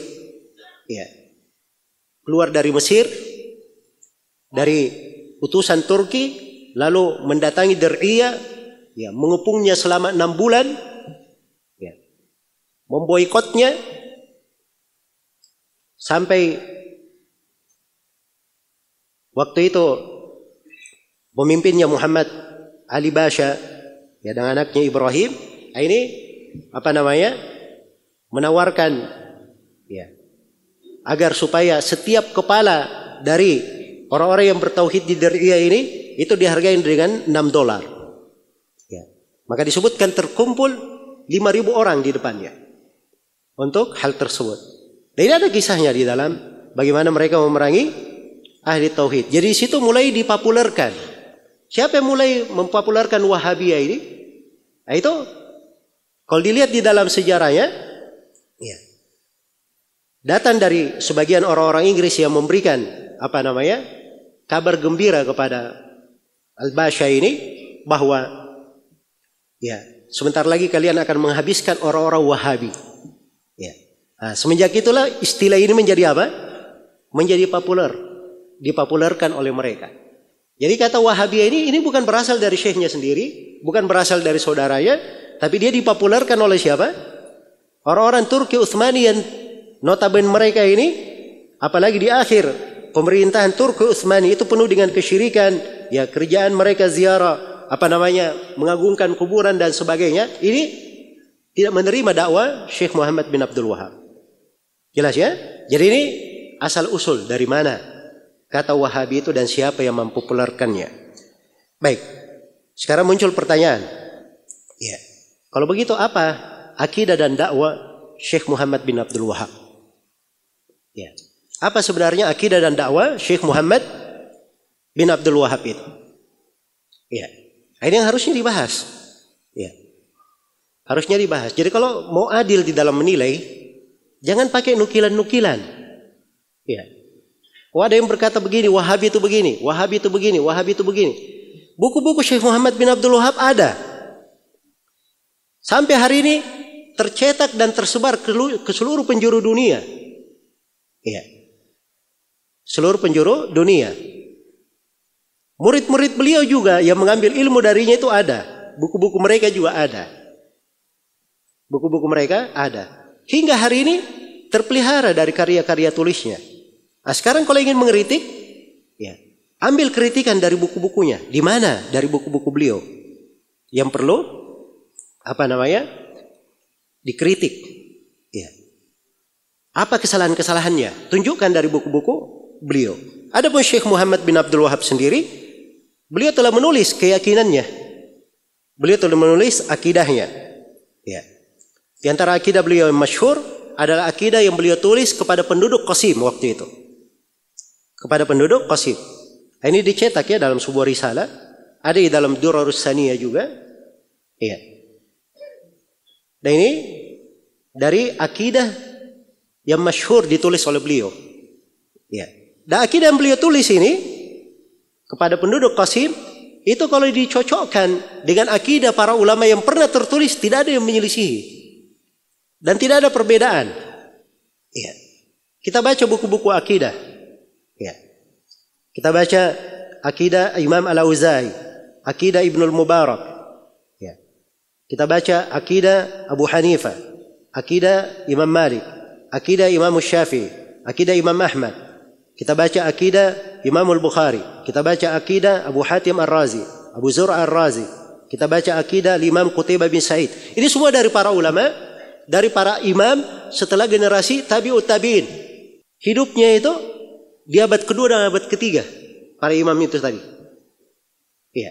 Ya. Keluar dari Mesir, dari utusan Turki, lalu mendatangi Dir'iyah, ya, mengepungnya selama 6 bulan, ya, memboikotnya sampai waktu itu pemimpinnya Muhammad Ali Basha, ya, dan anaknya Ibrahim, ini menawarkan, ya, agar supaya setiap kepala dari orang-orang yang bertauhid di Dir'iyah ini itu dihargai dengan $6. Ya. Maka disebutkan terkumpul 5.000 orang di depannya untuk hal tersebut. Dan ini ada kisahnya di dalam bagaimana mereka memerangi ahli tauhid. Jadi di situ mulai dipopulerkan. Siapa yang mulai mempopulerkan Wahabiyah ini? Nah, itu kalau dilihat di dalam sejarahnya, ya, datang dari sebagian orang-orang Inggris yang memberikan kabar gembira kepada Al-Basha ini bahwa, ya, sebentar lagi kalian akan menghabiskan orang-orang Wahabi. Ya. Nah, semenjak itulah istilah ini menjadi apa? Menjadi populer, dipopulerkan oleh mereka. Jadi kata Wahabiyah ini bukan berasal dari syekhnya sendiri, bukan berasal dari saudaranya, tapi dia dipopulerkan oleh siapa? Orang-orang Turki Utsmani yang notabene mereka ini, apalagi di akhir pemerintahan Turki Utsmani itu penuh dengan kesyirikan, ya kerjaan mereka ziarah, mengagungkan kuburan dan sebagainya. Ini tidak menerima dakwah Syekh Muhammad bin Abdul Wahab. Jelas ya? Jadi ini asal usul dari mana kata Wahabi itu dan siapa yang mempopulerkannya. Baik, sekarang muncul pertanyaan. Ya, kalau begitu apa akidah dan dakwah Syekh Muhammad bin Abdul Wahab? Ya, apa sebenarnya akidah dan dakwah Syekh Muhammad bin Abdul Wahab itu? Ya, ini yang harusnya dibahas. Ya, harusnya dibahas. Jadi kalau mau adil di dalam menilai, jangan pakai nukilan-nukilan. Ya. Ada yang berkata begini, Wahabi itu begini, Wahabi itu begini, Wahabi itu begini. Buku-buku Syekh Muhammad bin Abdul Wahab ada. Sampai hari ini tercetak dan tersebar ke seluruh penjuru dunia. Ya. Seluruh penjuru dunia. Murid-murid beliau juga yang mengambil ilmu darinya itu ada. Buku-buku mereka juga ada. Buku-buku mereka ada. Hingga hari ini terpelihara dari karya-karya tulisnya. Nah, sekarang kalau ingin mengkritik, ya, ambil kritikan dari buku-bukunya. Di mana? Dari buku-buku beliau. Yang perlu dikritik. Ya. Apa kesalahan-kesalahannya? Tunjukkan dari buku-buku beliau. Adapun Syekh Muhammad bin Abdul Wahab sendiri, beliau telah menulis keyakinannya. Beliau telah menulis akidahnya. Ya. Di antara akidah beliau yang masyhur adalah akidah yang beliau tulis kepada penduduk Qasim waktu itu. Kepada penduduk Qasim. Ini dicetak ya dalam sebuah risalah. Ada di dalam Durarus Saniyah juga. Iya. Dan ini dari akidah yang masyhur ditulis oleh beliau. Iya. Dan akidah yang beliau tulis ini kepada penduduk Qasim itu kalau dicocokkan dengan akidah para ulama yang pernah tertulis tidak ada yang menyelisihi. Dan tidak ada perbedaan. Iya. Kita baca buku-buku akidah. Ya. Kita baca akidah Imam Al-Auza'i, akidah Ibnul Mubarak. Ya. Kita baca akidah Abu Hanifah, akidah Imam Malik, akidah Imam Syafi'i, akidah Imam Ahmad. Kita baca akidah Imam Al-Bukhari. Kita baca akidah Abu Hatim Ar-Razi, Abu Zur'a Ar-Razi. Kita baca akidah Imam Qutaibah bin Sa'id. Ini semua dari para ulama, dari para imam setelah generasi tabi'ut tabi'in. Hidupnya itu di abad kedua dan abad ketiga. Para imam itu tadi. Iya.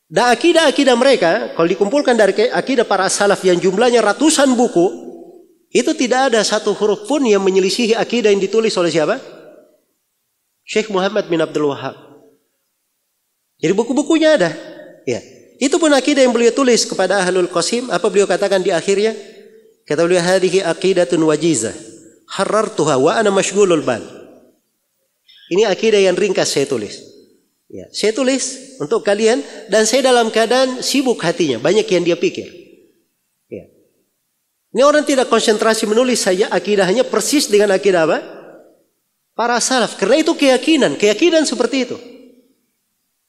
Dan akidah-akidah mereka, kalau dikumpulkan dari akidah para salaf yang jumlahnya ratusan buku, itu tidak ada satu huruf pun yang menyelisihi akidah yang ditulis oleh siapa? Syekh Muhammad bin Abdul Wahab. Jadi buku-bukunya ada. Ya. Itu pun akidah yang beliau tulis kepada Ahlul Qasim. Apa beliau katakan di akhirnya? Kata beliau, hadhihi aqidatun wajizah. Harartuha wa ana mashghulul bal. Ini akidah yang ringkas saya tulis. Ya, saya tulis untuk kalian dan saya dalam keadaan sibuk hatinya, banyak yang dia pikir. Ya. Ini orang tidak konsentrasi menulis saja akidahnya persis dengan akidah apa? Para salaf. Karena itu keyakinan seperti itu.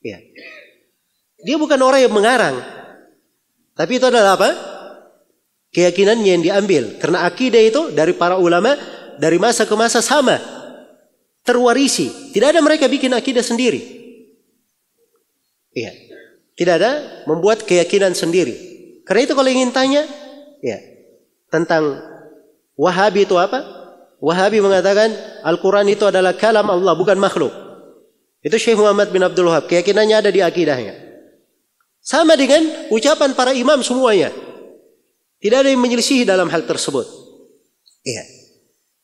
Ya. Dia bukan orang yang mengarang, tapi itu adalah apa? Keyakinannya yang diambil. Karena akidah itu dari para ulama dari masa ke masa sama. Terwarisi. Tidak ada mereka bikin akidah sendiri. Iya. Tidak ada membuat keyakinan sendiri. Karena itu kalau ingin tanya, ya, tentang Wahabi itu apa? Wahabi mengatakan Al-Quran itu adalah kalam Allah, bukan makhluk. Itu Syekh Muhammad bin Abdul Wahab. Keyakinannya ada di akidahnya. Sama dengan ucapan para imam semuanya. Tidak ada yang menyelisihi dalam hal tersebut. Iya.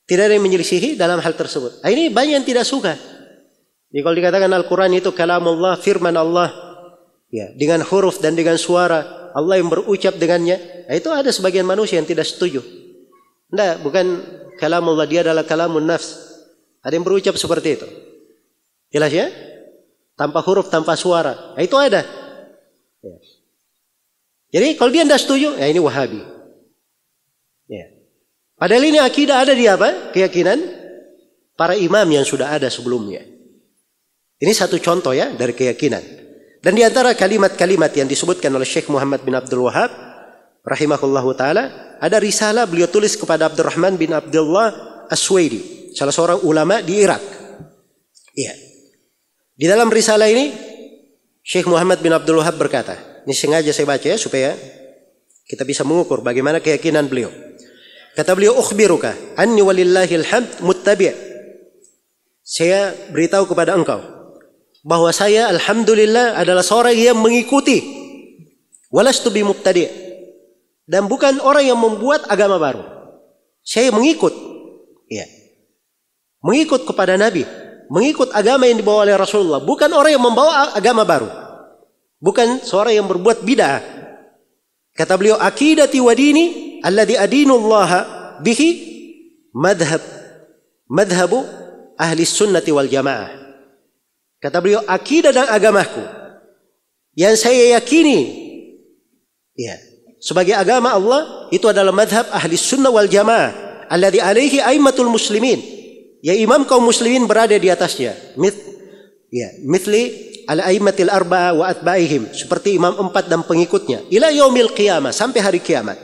Tidak ada yang menyelisihi dalam hal tersebut. Nah, ini banyak yang tidak suka. Jadi kalau dikatakan Al-Quran itu kalamullah, firman Allah, ya, dengan huruf dan dengan suara Allah yang berucap dengannya, nah, itu ada sebagian manusia yang tidak setuju. Tidak, bukan kalamullah, dia adalah kalamun nafs. Ada yang berucap seperti itu. Jelas ya? Tanpa huruf, tanpa suara. Nah, itu ada. Ya. Jadi kalau dia tidak setuju, ya ini Wahabi. Ya. Padahal ini akidah ada di apa? Keyakinan para imam yang sudah ada sebelumnya. Ini satu contoh ya dari keyakinan. Dan di antara kalimat-kalimat yang disebutkan oleh Syekh Muhammad bin Abdul Wahab rahimahullahu taala, ada risalah beliau tulis kepada Abdurrahman bin Abdullah As-Suwaidi, salah seorang ulama di Irak. Iya. Di dalam risalah ini Syekh Muhammad bin Abdul Wahab berkata, ini sengaja saya baca ya supaya kita bisa mengukur bagaimana keyakinan beliau. Kata beliau, "Ukhbiruka anni walillahil hamd muttabi'." Saya beritahu kepada engkau bahwa saya alhamdulillah adalah seorang yang mengikuti, walastu bimubtadi', dan bukan orang yang membuat agama baru. Saya mengikut, ya, mengikut kepada Nabi, mengikut agama yang dibawa oleh Rasulullah, bukan orang yang membawa agama baru, bukan seorang yang berbuat bid'ah. Kata beliau, "Aqidati wa dini alladhi adinullaha bihi madhabu ahli sunnati wal jamaah." Kata beliau, akidah dan agamaku yang saya yakini, ya, sebagai agama Allah itu adalah madhab ahli sunnah wal jamaah alladhi alaihi aimatul muslimin, ya, imam kaum muslimin berada di atasnya, mithli al-aimatil arba'a wa atba'ihim, seperti imam 4 dan pengikutnya, ila yaumil qiyamah, sampai hari kiamat.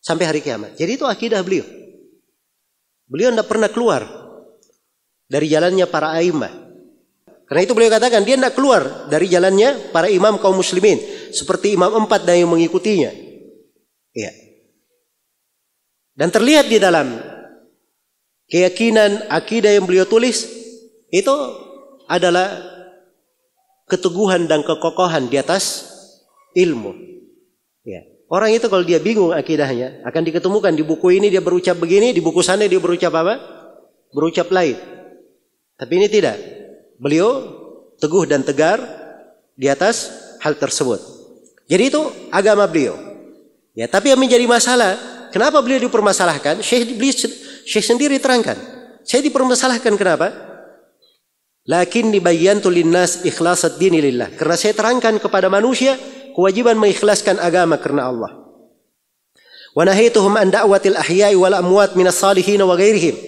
Sampai hari kiamat. Jadi itu akidah beliau. Beliau tidak pernah keluar dari jalannya para aimah. Karena itu beliau katakan dia tidak keluar dari jalannya para imam kaum muslimin, seperti imam 4 dan yang mengikutinya. Ya. Dan terlihat di dalam keyakinan akidah yang beliau tulis itu adalah keteguhan dan kekokohan di atas ilmu. Ya. Orang itu kalau dia bingung akidahnya akan diketemukan di buku ini dia berucap begini, di buku sana dia berucap apa? Berucap lain. Tapi ini tidak. Beliau teguh dan tegar di atas hal tersebut. Jadi itu agama beliau. Ya, tapi yang menjadi masalah, kenapa beliau dipermasalahkan? Syekh sendiri terangkan. Saya dipermasalahkan kenapa? Lakinni bayyantu linnas ikhlasad dini lillah. Karena saya terangkan kepada manusia kewajiban mengikhlaskan agama karena Allah. Wa nahaituhum an da'watil ahya'i wal amwat minas salihin wa ghairihim.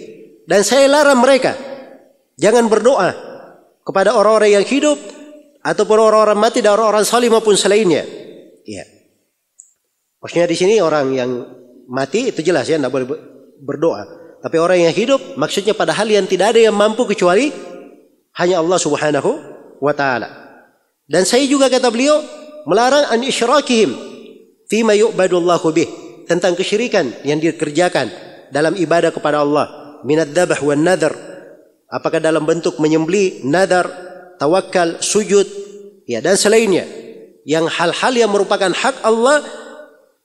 Dan saya larang mereka jangan berdoa kepada orang-orang yang hidup ataupun orang-orang mati dan orang-orang salih maupun selainnya. Ya. Maksudnya di sini orang yang mati itu jelas ya, tidak boleh berdoa. Tapi orang yang hidup maksudnya pada hal yang tidak ada yang mampu kecuali hanya Allah Subhanahu wa taala. Dan saya juga kata beliau melarang an isyrakihim fima yu'badullahu bih, tentang kesyirikan yang dikerjakan dalam ibadah kepada Allah, minad dzabh wan nadhr, apakah dalam bentuk menyembelih, nadar, tawakal, sujud, ya, dan selainnya, yang hal-hal yang merupakan hak Allah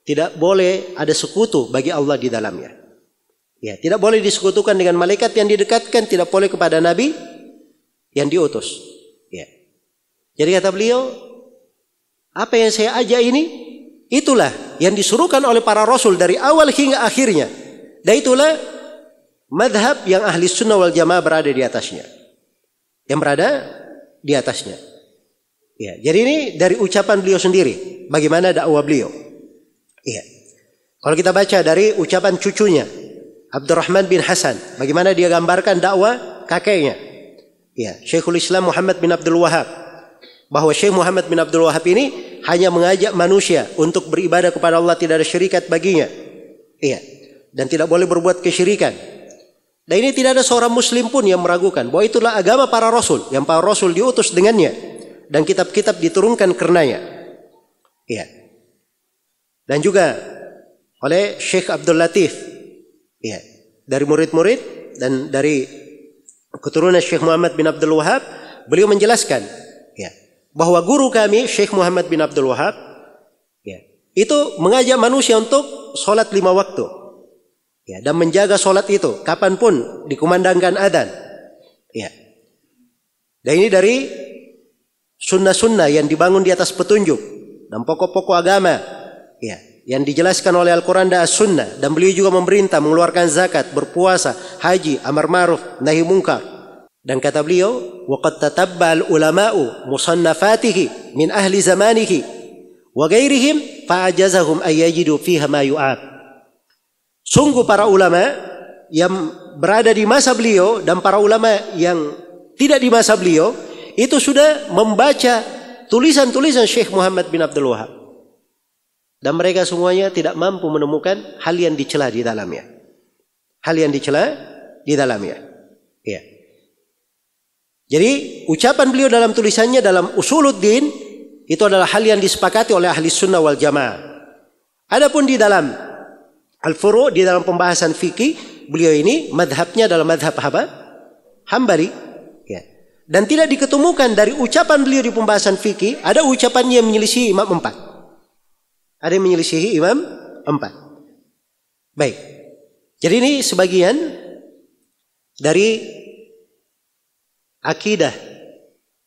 tidak boleh ada sekutu bagi Allah di dalamnya. Ya, tidak boleh disekutukan dengan malaikat yang didekatkan, tidak boleh kepada nabi yang diutus. Ya. Jadi kata beliau, apa yang saya ajak ini itulah yang disuruhkan oleh para rasul dari awal hingga akhirnya. Dan itulah madhab yang ahli sunnah wal jamaah berada di atasnya. Yang berada di atasnya. Ya, jadi ini dari ucapan beliau sendiri. Bagaimana dakwah beliau. Ya. Kalau kita baca dari ucapan cucunya, Abdurrahman bin Hasan. Bagaimana dia gambarkan dakwah kakeknya. Ya, Syekhul Islam Muhammad bin Abdul Wahab. Bahwa Syekh Muhammad bin Abdul Wahab ini hanya mengajak manusia untuk beribadah kepada Allah, tidak ada syirikat baginya. Iya. Dan tidak boleh berbuat kesyirikan. Dan ini tidak ada seorang muslim pun yang meragukan bahwa itulah agama para rasul, yang para rasul diutus dengannya dan kitab-kitab diturunkan karenanya. Iya. Dan juga oleh Syekh Abdul Latif. Iya. Dari murid-murid dan dari keturunan Syekh Muhammad bin Abdul Wahab, beliau menjelaskan, ya, bahwa guru kami Syekh Muhammad bin Abdul Wahab, ya, itu mengajak manusia untuk sholat 5 waktu. Ya, dan menjaga sholat itu kapanpun dikumandangkan adzan. Ya. Dan ini dari sunnah-sunnah yang dibangun di atas petunjuk dan pokok-pokok agama, ya, yang dijelaskan oleh Al-Quran dan As-Sunnah. Dan beliau juga memerintah mengeluarkan zakat, berpuasa, haji, amar ma'ruf, nahi munkar. Dan kata beliau, وَقَدْ تَتَبَّعَ الْعُلَمَاءُ مُصَنَّفَاتِهِ مِنْ أَهْلِ زَمَانِهِ وَغَيْرِهِمْ فَأَعْجَزَهُمْ أَنْ يَجِدُوا فِيهَا مَا يُعَابُ. Sungguh para ulama yang berada di masa beliau dan para ulama yang tidak di masa beliau, itu sudah membaca tulisan-tulisan Syekh Muhammad bin Abdul Wahab. Dan mereka semuanya tidak mampu menemukan hal yang dicela di dalamnya. Hal yang dicela di dalamnya. Ya. Jadi ucapan beliau dalam tulisannya dalam Usuluddin itu adalah hal yang disepakati oleh ahli sunnah wal jamaah. Adapun di dalam al-furu', di dalam pembahasan fikih, beliau ini madhabnya adalah madhab apa? Hambali. Ya. Dan tidak diketemukan dari ucapan beliau di pembahasan fikih ada ucapannya yang menyelisihi imam 4. Ada yang menyelisihi imam 4. Baik. Jadi ini sebagian dari akidah,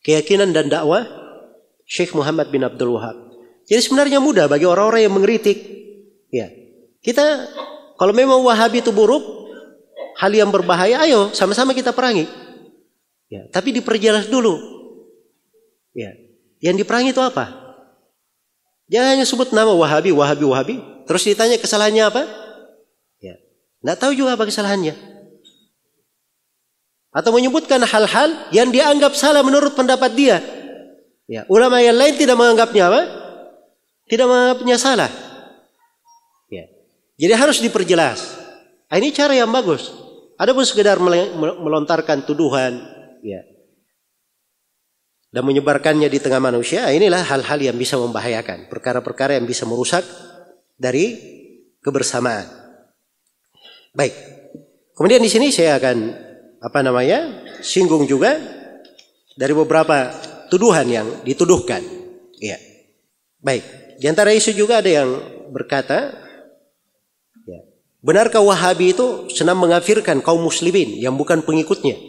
keyakinan dan dakwah Syekh Muhammad bin Abdul Wahab. Jadi sebenarnya mudah bagi orang-orang yang mengkritik. Ya. Kita kalau memang Wahabi itu buruk, hal yang berbahaya, ayo sama-sama kita perangi. Ya, tapi diperjelas dulu. Ya. Yang diperangi itu apa? Jangan hanya sebut nama Wahabi, terus ditanya kesalahannya apa? Ya. Nggak tahu juga apa kesalahannya. Atau menyebutkan hal-hal yang dianggap salah menurut pendapat dia. Ya. Ulama yang lain tidak menganggapnya apa? Tidak menganggapnya salah. Ya. Jadi harus diperjelas. Ini cara yang bagus. Adapun sekedar melontarkan tuduhan, ya, dan menyebarkannya di tengah manusia, inilah hal-hal yang bisa membahayakan, perkara-perkara yang bisa merusak dari kebersamaan. Baik. Kemudian di sini saya akan singgung juga dari beberapa tuduhan yang dituduhkan. Ya. Baik. Di antara isu juga ada yang berkata, ya, benarkah Wahabi itu senang mengafirkan kaum muslimin yang bukan pengikutnya?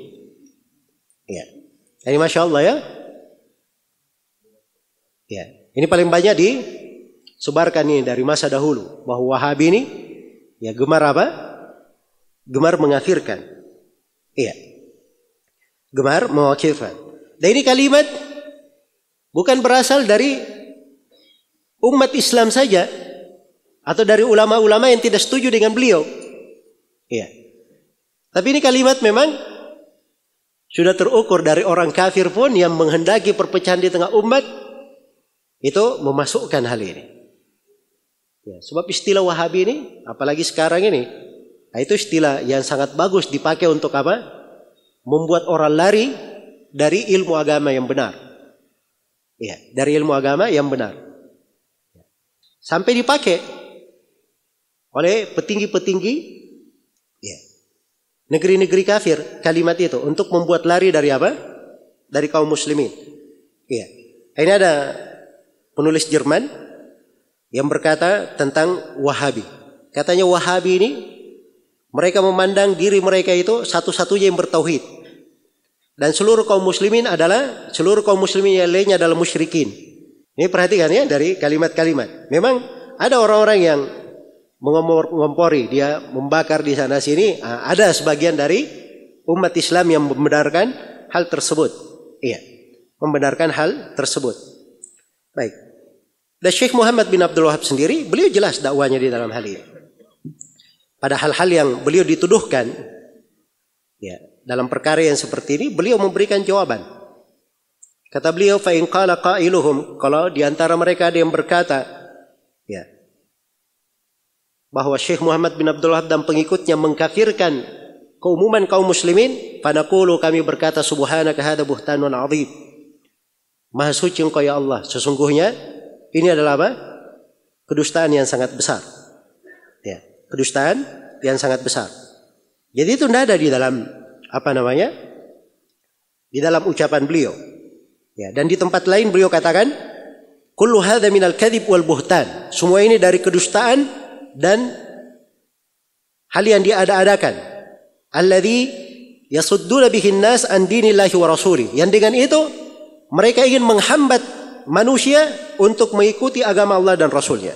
Ya. Ini Masya Allah ya. Ya, ini paling banyak disebarkan ini dari masa dahulu bahwa Wahabi ini ya gemar apa? Gemar mengafirkan. Iya. Gemar mengafirkan. Dan ini kalimat bukan berasal dari umat Islam saja atau dari ulama-ulama yang tidak setuju dengan beliau. Iya. Tapi ini kalimat memang sudah terukur dari orang kafir pun yang menghendaki perpecahan di tengah umat. Itu memasukkan hal ini. Ya, sebab istilah Wahabi ini, apalagi sekarang ini, itu istilah yang sangat bagus dipakai untuk apa? Membuat orang lari dari ilmu agama yang benar. Ya, dari ilmu agama yang benar. Sampai dipakai oleh petinggi-petinggi, ya, negeri-negeri kafir kalimat itu untuk membuat lari dari apa? Dari kaum muslimin. Ya, ini ada penulis Jerman yang berkata tentang Wahabi. Katanya Wahabi ini mereka memandang diri mereka itu satu-satunya yang bertauhid. Dan seluruh kaum muslimin yang lainnya adalah musyrikin. Ini perhatikan ya dari kalimat-kalimat. Memang ada orang-orang yang mengompori, dia membakar di sana sini. Ada sebagian dari umat Islam yang membenarkan hal tersebut. Iya, membenarkan hal tersebut. Baik. Dan Syekh Muhammad bin Abdul Wahab sendiri, beliau jelas dakwanya di dalam hal ini. Pada hal-hal yang beliau dituduhkan, ya, dalam perkara yang seperti ini, beliau memberikan jawaban. Kata beliau, fa in qala qailuhum, kalau di antara mereka ada yang berkata, ya, bahwa Syekh Muhammad bin Abdul Wahab dan pengikutnya mengkafirkan keumuman kaum muslimin, fa naqulu, kami berkata, subhanaka hadza buhtanun 'adzim. Maha suci Engkau ya Allah, sesungguhnya ini adalah apa? Kedustaan yang sangat besar. Ya, kedustaan yang sangat besar. Jadi itu tidak ada di dalam di dalam ucapan beliau. Ya, dan di tempat lain beliau katakan, kullu hadza minal kadzib wal buhtan. Semua ini dari kedustaan dan hal yang diada-adakan. Alladzi yasudduna bihin nas an dinillahi wa rasulih. Yang dengan itu mereka ingin menghambat manusia untuk mengikuti agama Allah dan Rasulnya.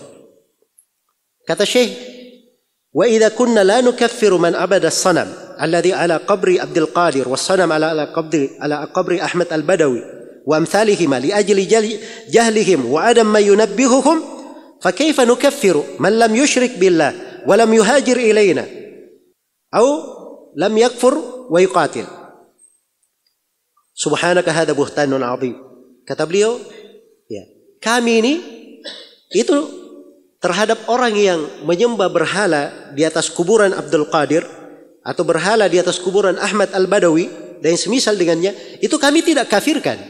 Kata Syekh, wa idza kunna la nukaffiru man abada as-sanam alladhi ala qabri Abdul Qadir was-sanam ala qabri Ahmad al-Badawi wa amthalihima li ajli jahlihim wa adam ma yunabbihuhum fa kayfa nukaffiru man lam yushrik billah wa lam yuhajir ilayna aw lam yakfur wa yuqatil. Subhanaka hadza buhtanun 'adzim. Kata beliau, ya, kami ini itu terhadap orang yang menyembah berhala di atas kuburan Abdul Qadir atau berhala di atas kuburan Ahmad Al-Badawi dan yang semisal dengannya, itu kami tidak kafirkan.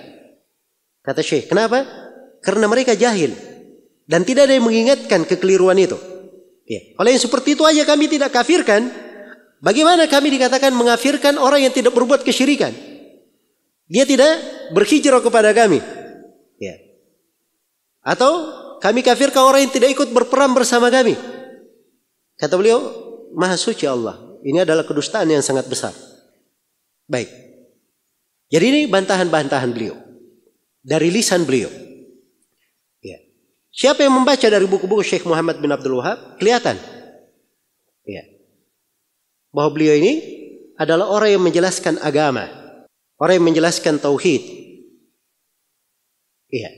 Kata Syekh, kenapa? Karena mereka jahil dan tidak ada yang mengingatkan kekeliruan itu. Ya. Oleh yang seperti itu aja kami tidak kafirkan. Bagaimana kami dikatakan mengafirkan orang yang tidak berbuat kesyirikan? Dia tidak berhijrah kepada kami. Ya. Atau kami kafirkan orang yang tidak ikut berperang bersama kami. Kata beliau, Maha Suci Allah. Ini adalah kedustaan yang sangat besar. Baik. Jadi ini bantahan-bantahan beliau. Dari lisan beliau. Ya. Siapa yang membaca dari buku-buku Syekh Muhammad bin Abdul Wahab, kelihatan. Ya. Bahwa beliau ini adalah orang yang menjelaskan agama. Orang yang menjelaskan tauhid. Iya.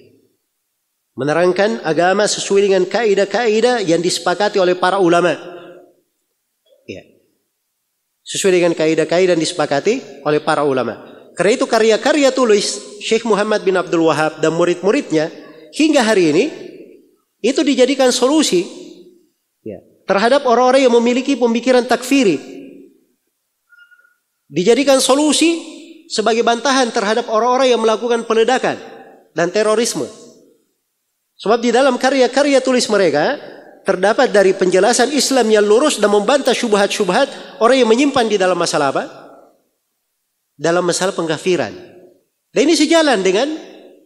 Menerangkan agama sesuai dengan kaidah-kaidah yang disepakati oleh para ulama. Iya. Sesuai dengan kaidah-kaidah yang disepakati oleh para ulama. Karena itu karya-karya tulis Syekh Muhammad bin Abdul Wahab dan murid-muridnya hingga hari ini itu dijadikan solusi, ya, terhadap orang-orang yang memiliki pemikiran takfiri. Dijadikan solusi sebagai bantahan terhadap orang-orang yang melakukan peledakan dan terorisme. Sebab di dalam karya-karya tulis mereka terdapat dari penjelasan Islam yang lurus dan membantah syubhat-syubhat orang yang menyimpan di dalam masalah apa? Dalam masalah pengkafiran. Dan ini sejalan dengan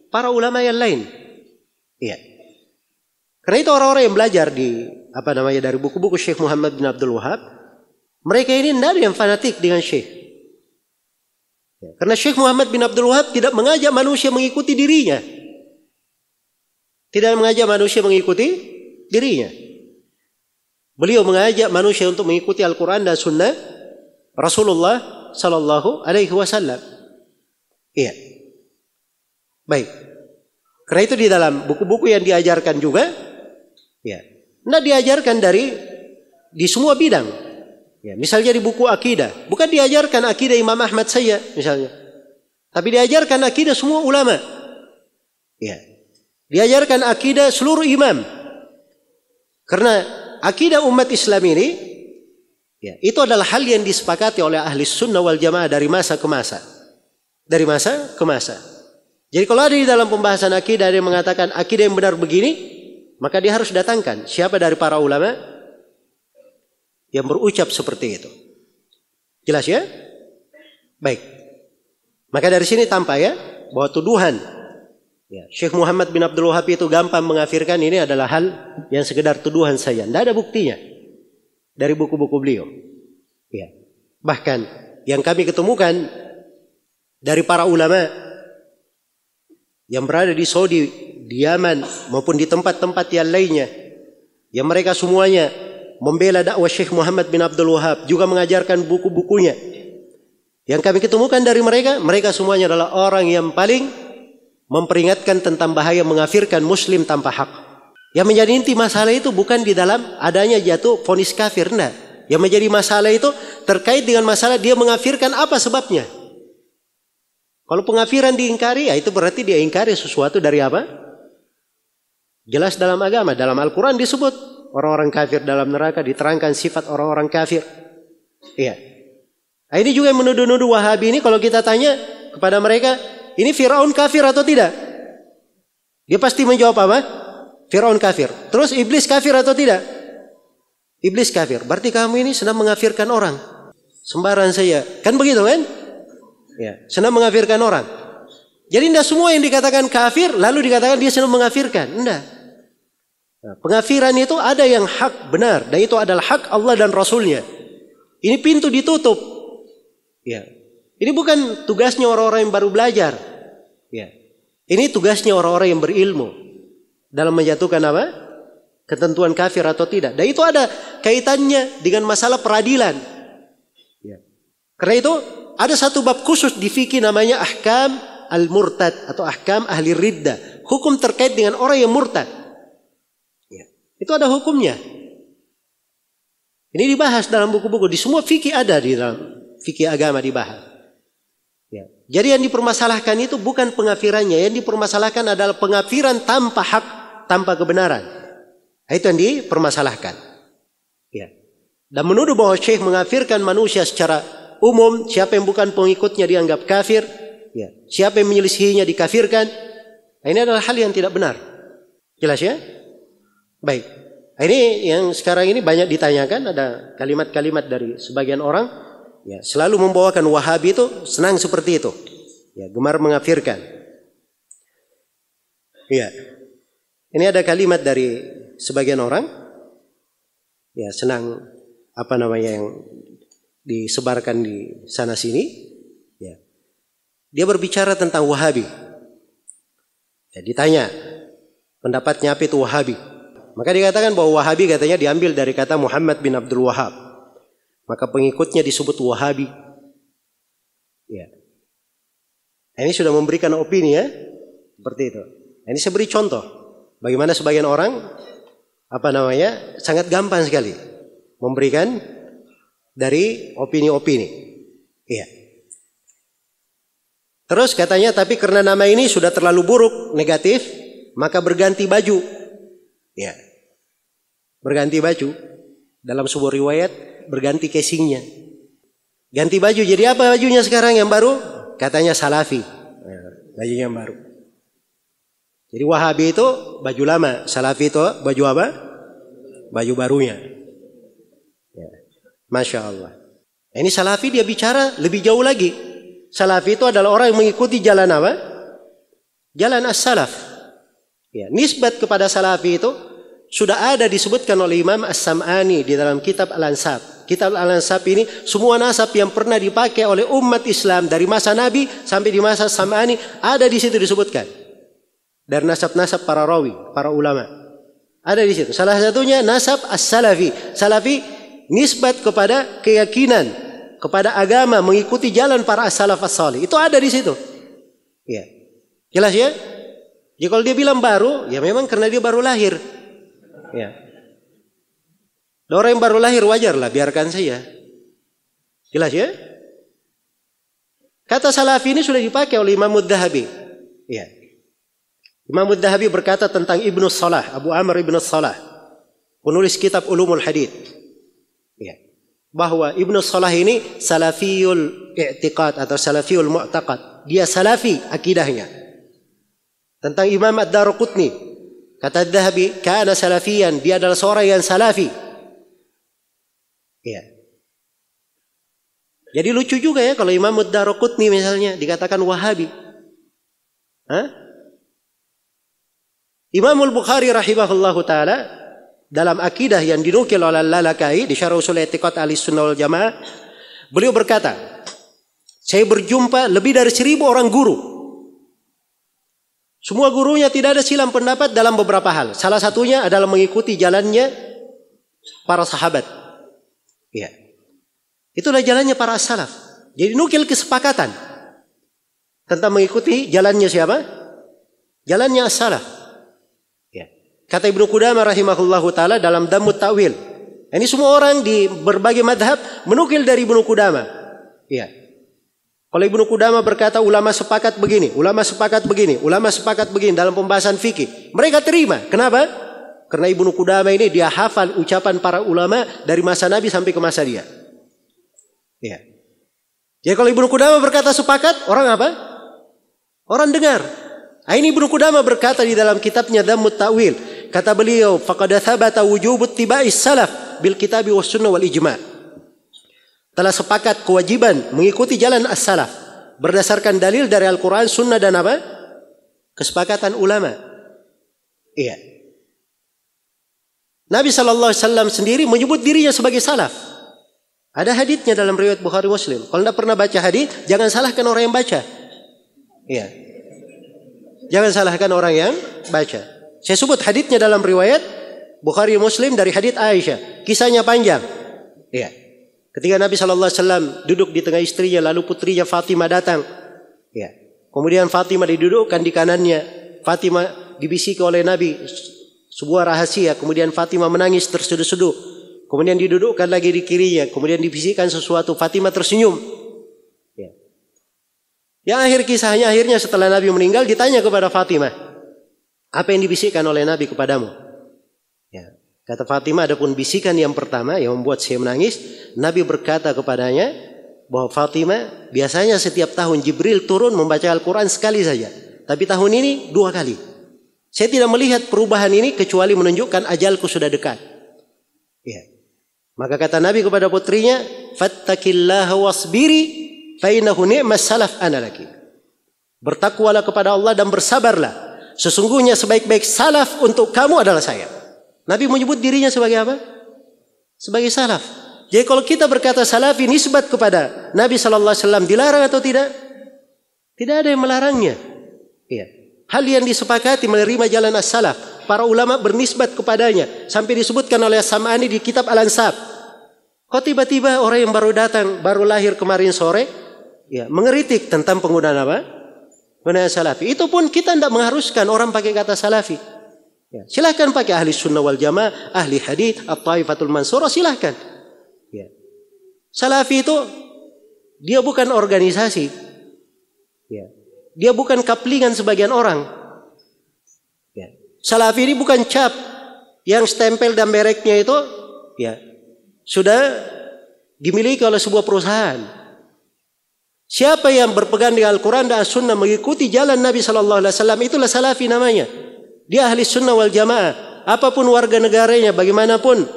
para ulama yang lain. Iya. Karena itu orang-orang yang belajar dari buku-buku Syekh Muhammad bin Abdul Wahab, mereka ini tidak ada yang fanatik dengan Syekh. Ya, karena Syekh Muhammad bin Abdul Wahab tidak mengajak manusia mengikuti dirinya. Tidak mengajak manusia mengikuti dirinya. Beliau mengajak manusia untuk mengikuti Al-Quran dan Sunnah Rasulullah Sallallahu Alaihi Wasallam. Iya. Baik. Karena itu di dalam buku-buku yang diajarkan juga, ya, tidak diajarkan di semua bidang. Ya, misalnya di buku akidah, bukan diajarkan akidah Imam Ahmad saja misalnya, tapi diajarkan akidah semua ulama. Ya, diajarkan akidah seluruh imam. Karena akidah umat Islam ini, ya, itu adalah hal yang disepakati oleh ahli sunnah wal jamaah dari masa ke masa. Dari masa ke masa. Jadi kalau ada di dalam pembahasan akidah ada yang mengatakan akidah yang benar begini, maka dia harus datangkan siapa dari para ulama yang berucap seperti itu. Jelas ya? Baik. Maka dari sini tampak ya bahwa tuduhan, ya, Syekh Muhammad bin Abdul Wahab itu gampang mengafirkan, ini adalah hal yang sekedar tuduhan saja. Tidak ada buktinya dari buku-buku beliau. Ya. Bahkan yang kami ketemukan dari para ulama yang berada di Saudi, di Yaman maupun di tempat-tempat yang lainnya, yang mereka semuanya membela dakwah Syekh Muhammad bin Abdul Wahab, juga mengajarkan buku-bukunya. Yang kami ketemukan dari mereka semuanya adalah orang yang paling memperingatkan tentang bahaya mengafirkan muslim tanpa hak. Yang menjadi inti masalah itu bukan di dalam adanya jatuh vonis kafir, nah. Yang menjadi masalah itu terkait dengan masalah dia mengafirkan apa sebabnya. Kalau pengafiran diingkari, ya itu berarti dia ingkari sesuatu dari apa? Jelas dalam agama, dalam Al-Quran disebut orang-orang kafir dalam neraka, diterangkan sifat orang-orang kafir. Iya. Nah, ini juga yang menuduh-nuduh Wahabi ini, kalau kita tanya kepada mereka, ini Fir'aun kafir atau tidak? Dia pasti menjawab apa? Fir'aun kafir. Terus iblis kafir atau tidak? Iblis kafir. Berarti kamu ini sedang mengafirkan orang. Sembarangan saya. Kan begitu kan? Ya, sedang mengafirkan orang. Jadi tidak semua yang dikatakan kafir lalu dikatakan dia sedang mengafirkan. Tidak. Nah, pengafiran itu ada yang hak benar, dan itu adalah hak Allah dan Rasulnya. Ini pintu ditutup. Ya. Ini bukan tugasnya orang-orang yang baru belajar. Ya. Ini tugasnya orang-orang yang berilmu dalam menjatuhkan apa? Ketentuan kafir atau tidak. Dan itu ada kaitannya dengan masalah peradilan. Ya. Karena itu ada satu bab khusus di fikih namanya ahkam al-murtad atau ahkam ahli riddah. Hukum terkait dengan orang yang murtad. Itu ada hukumnya. Ini dibahas dalam buku-buku. Di semua fikih ada, di dalam fikih agama dibahas. Ya. Jadi yang dipermasalahkan itu bukan pengafirannya, yang dipermasalahkan adalah pengafiran tanpa hak, tanpa kebenaran. Itu yang dipermasalahkan. Ya. Dan menuduh bahwa Syekh mengafirkan manusia secara umum, siapa yang bukan pengikutnya dianggap kafir, ya. Siapa yang menyelisihinya dikafirkan. Ini adalah hal yang tidak benar. Jelas ya? Baik. Ini yang sekarang ini banyak ditanyakan, ada kalimat-kalimat dari sebagian orang, ya, selalu membawakan Wahabi itu senang seperti itu. Ya, gemar mengafirkan. Ya. Ini ada kalimat dari sebagian orang, ya, senang yang disebarkan di sana sini, ya. Dia berbicara tentang Wahabi. Ya, ditanya pendapatnya apa itu Wahabi. Maka dikatakan bahwa Wahabi katanya diambil dari kata Muhammad bin Abdul Wahab. Maka pengikutnya disebut Wahabi. Ya. Ini sudah memberikan opini ya, seperti itu. Ini saya beri contoh bagaimana sebagian orang sangat gampang sekali memberikan dari opini-opini. Iya. Terus katanya tapi karena nama ini sudah terlalu buruk, negatif, maka berganti baju. Ya. Berganti baju. Dalam sebuah riwayat berganti casingnya. Ganti baju, jadi apa bajunya sekarang yang baru? Katanya Salafi. Bajunya yang baru. Jadi Wahabi itu baju lama, Salafi itu baju apa? Baju barunya. Ya. Masya Allah. Ini Salafi dia bicara lebih jauh lagi. Salafi itu adalah orang yang mengikuti jalan apa? Jalan as-salaf. Ya, nisbat kepada Salafi itu sudah ada disebutkan oleh Imam As-Sam'ani di dalam kitab Al-Ansab. Kitab Al-Ansab ini semua nasab yang pernah dipakai oleh umat Islam dari masa Nabi sampai di masa As-Sam'ani ada di situ disebutkan. Dari nasab-nasab para rawi, para ulama. Ada di situ. Salah satunya nasab as-salafi. Salafi nisbat kepada keyakinan, kepada agama, mengikuti jalan para as-salaf as-salih. Itu ada di situ. Ya. Jelas ya? Jadi kalau dia bilang baru, ya memang karena dia baru lahir. Ya. Orang yang baru lahir wajarlah, biarkan saja. Jelas ya? Kata salafi ini sudah dipakai oleh Imam Adz-Dzahabi. Ya. Imam Adz-Dzahabi berkata tentang Ibnu Salah, Abu Amr Ibnu Salah, penulis kitab Ulumul Hadits, ya, bahwa Ibnu Salah ini salafiyul i'tiqad atau salafiyul mu'taqad. Dia salafi akidahnya. Tentang Imam Ad-Darqutni, kata Adz-Dzahabi, kana salafiyan, dia adalah seorang yang salafi. Ya. Jadi lucu juga ya kalau Imam Ad-Darqutni misalnya dikatakan Wahabi. Hah? Imam Al-Bukhari rahimahullahu ta'ala dalam akidah yang dinukil oleh Al-Lalakai di Syarh Ushul I'tiqad Ahlussunnah wal Jamaah, beliau berkata, saya berjumpa lebih dari 1000 orang guru. Semua gurunya tidak ada silang pendapat dalam beberapa hal. Salah satunya adalah mengikuti jalannya para sahabat. Ya. Itulah jalannya para salaf. Jadi nukil kesepakatan tentang mengikuti jalannya siapa? Jalannya as-salaf. Kata Ibnu Qudamah rahimahullahu ta'ala dalam Dhammut Ta'wil. Ini semua orang di berbagai madhab menukil dari Ibnu Qudamah. Ya. Kalau Ibnu Qudamah berkata ulama sepakat begini, ulama sepakat begini, ulama sepakat begini dalam pembahasan fikih. Mereka terima. Kenapa? Karena Ibnu Qudamah ini dia hafal ucapan para ulama dari masa Nabi sampai ke masa dia. Ya. Jadi kalau Ibnu Qudamah berkata sepakat, orang apa? Orang dengar. Ini Ibnu Qudamah berkata di dalam kitabnya Dhammut Ta'wil. Kata beliau, faqad thabata wujub ittiba'is salaf bil kitabi was sunnah wal ijma'. Telah sepakat kewajiban mengikuti jalan as-salaf berdasarkan dalil dari Al-Qur'an, sunnah dan apa? Kesepakatan ulama. Iya. Nabi sallallahu alaihi wasallam sendiri menyebut dirinya sebagai salaf. Ada haditsnya dalam riwayat Bukhari Muslim. Kalau Anda pernah baca hadits, jangan salahkan orang yang baca. Iya. Jangan salahkan orang yang baca. Saya sebut haditsnya dalam riwayat Bukhari Muslim dari hadits Aisyah. Kisahnya panjang. Ya. Ketika Nabi SAW duduk di tengah istrinya, lalu putrinya Fatimah datang. Ya. Kemudian Fatimah didudukkan di kanannya. Fatimah dibisiki oleh Nabi sebuah rahasia. Kemudian Fatimah menangis terseduh-seduh. Kemudian didudukkan lagi di kirinya. Kemudian dibisikkan sesuatu. Fatimah tersenyum. Ya. Yang akhir kisahnya, akhirnya setelah Nabi meninggal ditanya kepada Fatimah, apa yang dibisikkan oleh Nabi kepadamu? Ya. Kata Fatimah, adapun bisikan yang pertama yang membuat saya menangis, Nabi berkata kepadanya bahwa Fatimah, biasanya setiap tahun Jibril turun membaca Al-Quran sekali saja, tapi tahun ini 2 kali. Saya tidak melihat perubahan ini kecuali menunjukkan ajalku sudah dekat. Ya. Maka kata Nabi kepada putrinya, fattaqillaha wasbiri fa innahu ni'mas salaf ana laki. Bertakwalah kepada Allah dan bersabarlah. Sesungguhnya sebaik-baik salaf untuk kamu adalah saya. Nabi menyebut dirinya sebagai apa? Sebagai salaf. Jadi kalau kita berkata salafi nisbat kepada Nabi sallallahu alaihi wasallam dilarang atau tidak? Tidak ada yang melarangnya. Iya. Hal yang disepakati menerima jalan as-salaf. Para ulama bernisbat kepadanya. Sampai disebutkan oleh As-Sam'ani di kitab Al-Ansab. Kok tiba-tiba orang yang baru datang, baru lahir kemarin sore, ya, mengeritik tentang penggunaan apa? Penggunaan salafi. Itu pun kita tidak mengharuskan orang pakai kata salafi. Ya, silahkan pakai ahli sunnah wal jamaah, ahli hadith, at-taifatul mansurah, silahkan. Ya. Salafi itu, dia bukan organisasi. Ya. Dia bukan kaplingan sebagian orang. Ya. Salafi ini bukan cap yang stempel dan mereknya itu ya sudah dimiliki oleh sebuah perusahaan. Siapa yang berpegang dengan Al-Quran dan As-Sunnah mengikuti jalan Nabi Sallallahu Alaihi Wasallam, itulah salafi namanya. Dia ahli sunnah wal jamaah. Apapun warga negaranya, bagaimanapun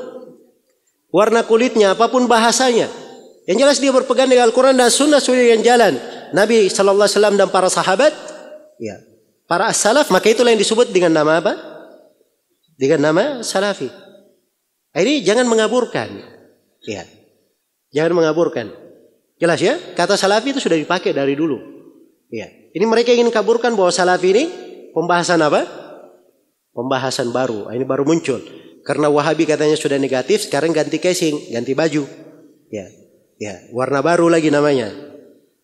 warna kulitnya, apapun bahasanya, yang jelas dia berpegang dengan Al-Quran dan As-Sunnah sesuai dengan jalan Nabi Sallallahu Alaihi Wasallam dan para sahabat, ya, para as-salaf. Maka itulah yang disebut dengan nama apa? Dengan nama salafi. Ini jangan mengaburkan, ya, jangan mengaburkan. Jelas ya? Kata salafi itu sudah dipakai dari dulu. Ya, ini mereka ingin kaburkan bahwa salafi ini pembahasan apa? Pembahasan baru. Ini baru muncul. Karena Wahabi katanya sudah negatif, sekarang ganti casing, ganti baju. Ya, ya, warna baru lagi namanya.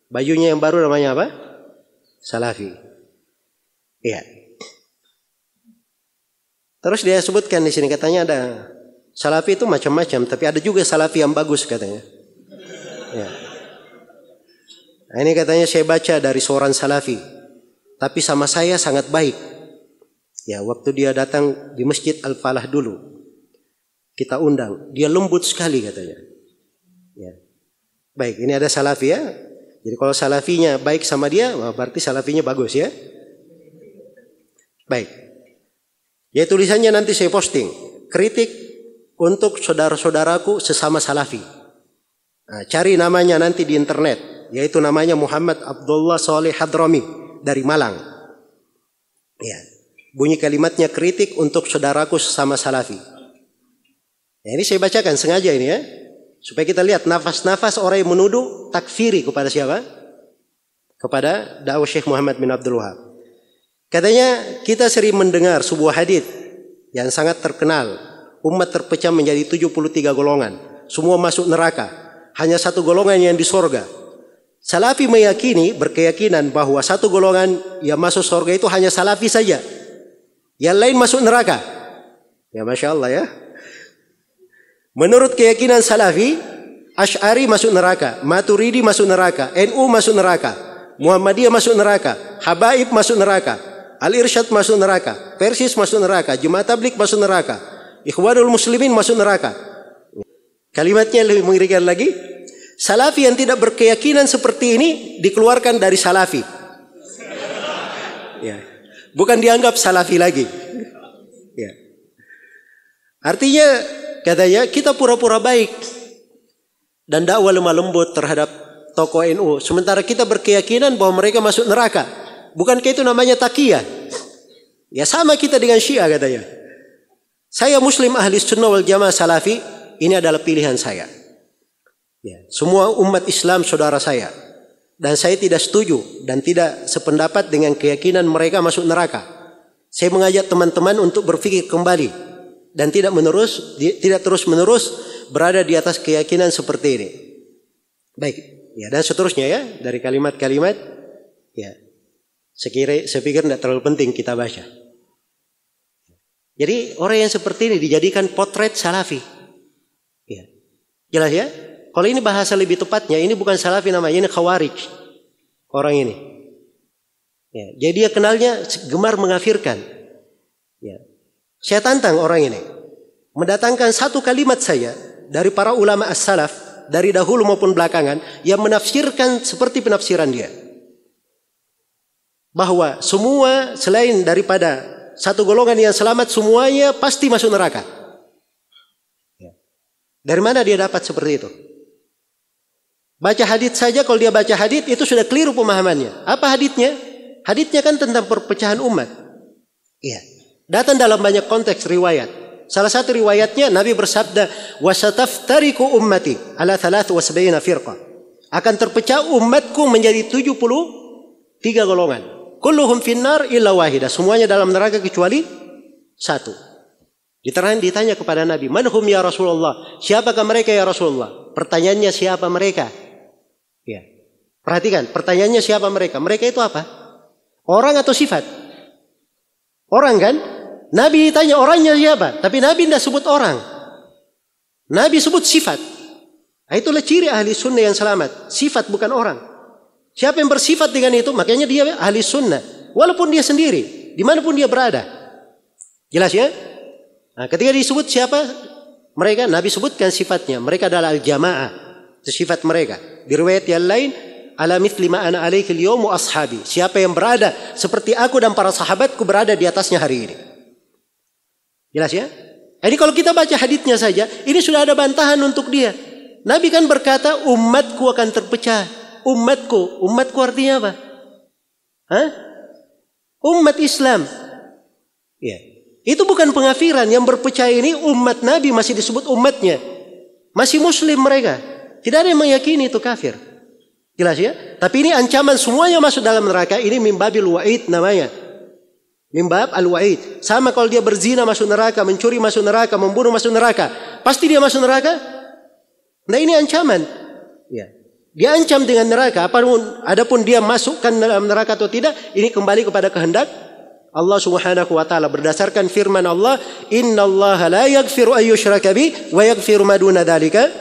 Bajunya yang baru namanya apa? Salafi. Iya. Terus dia sebutkan di sini katanya ada salafi itu macam-macam, tapi ada juga salafi yang bagus katanya. Ya. Nah, ini katanya saya baca dari seorang salafi, tapi sama saya sangat baik. Ya, waktu dia datang di Masjid Al-Falah dulu, kita undang, dia lembut sekali katanya. Ya. Baik, ini ada salafi ya. Jadi kalau salafinya baik sama dia, berarti salafinya bagus ya. Baik. Ya, tulisannya nanti saya posting. Kritik untuk saudara-saudaraku sesama salafi. Nah, cari namanya nanti di internet. Yaitu namanya Muhammad Abdullah Saleh Hadrami dari Malang. Ya. Bunyi kalimatnya kritik untuk saudaraku sesama salafi. Ya, ini saya bacakan sengaja ini ya. Supaya kita lihat nafas-nafas orang yang menuduh takfiri kepada siapa? Kepada dakwah Syekh Muhammad bin Abdul Wahab. Katanya kita sering mendengar sebuah hadis yang sangat terkenal. Umat terpecah menjadi 73 golongan. Semua masuk neraka. Hanya satu golongan yang di sorga. Salafi meyakini, berkeyakinan bahwa satu golongan yang masuk sorga itu hanya salafi saja. Yang lain masuk neraka. Ya Masya Allah ya. Menurut keyakinan salafi, Asy'ari masuk neraka, Maturidi masuk neraka, NU masuk neraka, Muhammadiyah masuk neraka, Habaib masuk neraka, Al-Irsyad masuk neraka, Persis masuk neraka, Jemaah Tabligh masuk neraka, Ikhwanul Muslimin masuk neraka. Kalimatnya lebih mengerikan lagi. Salafi yang tidak berkeyakinan seperti ini dikeluarkan dari salafi. Ya. Bukan dianggap salafi lagi. Ya. Artinya katanya kita pura-pura baik dan dakwah lemah lembut terhadap tokoh NU, sementara kita berkeyakinan bahwa mereka masuk neraka. Bukankah itu namanya taqiyah? Ya sama kita dengan Syiah katanya. Saya Muslim ahli sunnah wal jamaah salafi, ini adalah pilihan saya. Ya, semua umat Islam saudara saya, dan saya tidak setuju dan tidak sependapat dengan keyakinan mereka masuk neraka. Saya mengajak teman-teman untuk berpikir kembali dan tidak terus-menerus berada di atas keyakinan seperti ini. Baik, ya, dan seterusnya ya dari kalimat-kalimat ya. Saya pikir tidak terlalu penting kita baca. Jadi orang yang seperti ini dijadikan potret salafi. Ya. Jelas ya? Kalau ini bahasa lebih tepatnya, ini bukan salafi namanya, ini khawarij. Orang ini. Ya, jadi dia kenalnya gemar mengkafirkan. Ya. Saya tantang orang ini mendatangkan satu kalimat saja dari para ulama as-salaf dari dahulu maupun belakangan yang menafsirkan seperti penafsiran dia. Bahwa semua selain daripada satu golongan yang selamat semuanya pasti masuk neraka. Ya. Dari mana dia dapat seperti itu? Baca hadits saja, kalau dia baca hadits itu sudah keliru pemahamannya. Apa haditsnya? Haditsnya kan tentang perpecahan umat. Iya. Datang dalam banyak konteks riwayat. Salah satu riwayatnya Nabi bersabda, "Wasataftariqu ummati ala 73 firqah." Akan terpecah umatku menjadi 73 golongan. Kulluhum finnar illa wahidah. Semuanya dalam neraka kecuali satu. Ditanya kepada Nabi, "Man hum ya Rasulullah?" Siapakah mereka ya Rasulullah? Pertanyaannya siapa mereka? Ya. Perhatikan, pertanyaannya siapa mereka? Mereka itu apa? Orang atau sifat? Orang kan? Nabi ditanya orangnya siapa? Tapi Nabi tidak sebut orang. Nabi sebut sifat. Nah, itulah ciri ahli sunnah yang selamat. Sifat bukan orang. Siapa yang bersifat dengan itu, makanya dia ahli sunnah. Walaupun dia sendiri, dimanapun dia berada. Jelas ya? Nah, ketika disebut siapa mereka, Nabi sebutkan sifatnya. Mereka adalah al-jamaah. Itu sifat mereka. Di riwayat yang lain, ala mithli ma ana alaikil yawmu ashabi. Siapa yang berada seperti aku dan para sahabatku berada di atasnya hari ini. Jelas ya? Jadi kalau kita baca haditsnya saja, ini sudah ada bantahan untuk dia. Nabi kan berkata, umatku akan terpecah. Umatku. Umatku artinya apa? Hah? Umat Islam. Ya. Itu bukan pengafiran. Yang berpecah ini umat Nabi masih disebut umatnya. Masih muslim mereka. Tidak ada yang meyakini itu kafir. Jelas ya? Tapi ini ancaman semuanya masuk dalam neraka. Ini mimbabil wa'id namanya. Mimbab al-wa'id. Sama kalau dia berzina masuk neraka, mencuri masuk neraka, membunuh masuk neraka. Pasti dia masuk neraka? Nah ini ancaman. Ya. Dia ancam dengan neraka. Adapun dia masukkan dalam neraka atau tidak, ini kembali kepada kehendak Allah Subhanahu wa taala berdasarkan firman Allah, "Innallaha la yaghfiru an yushraka bi wa yaghfiru ma duna dzalika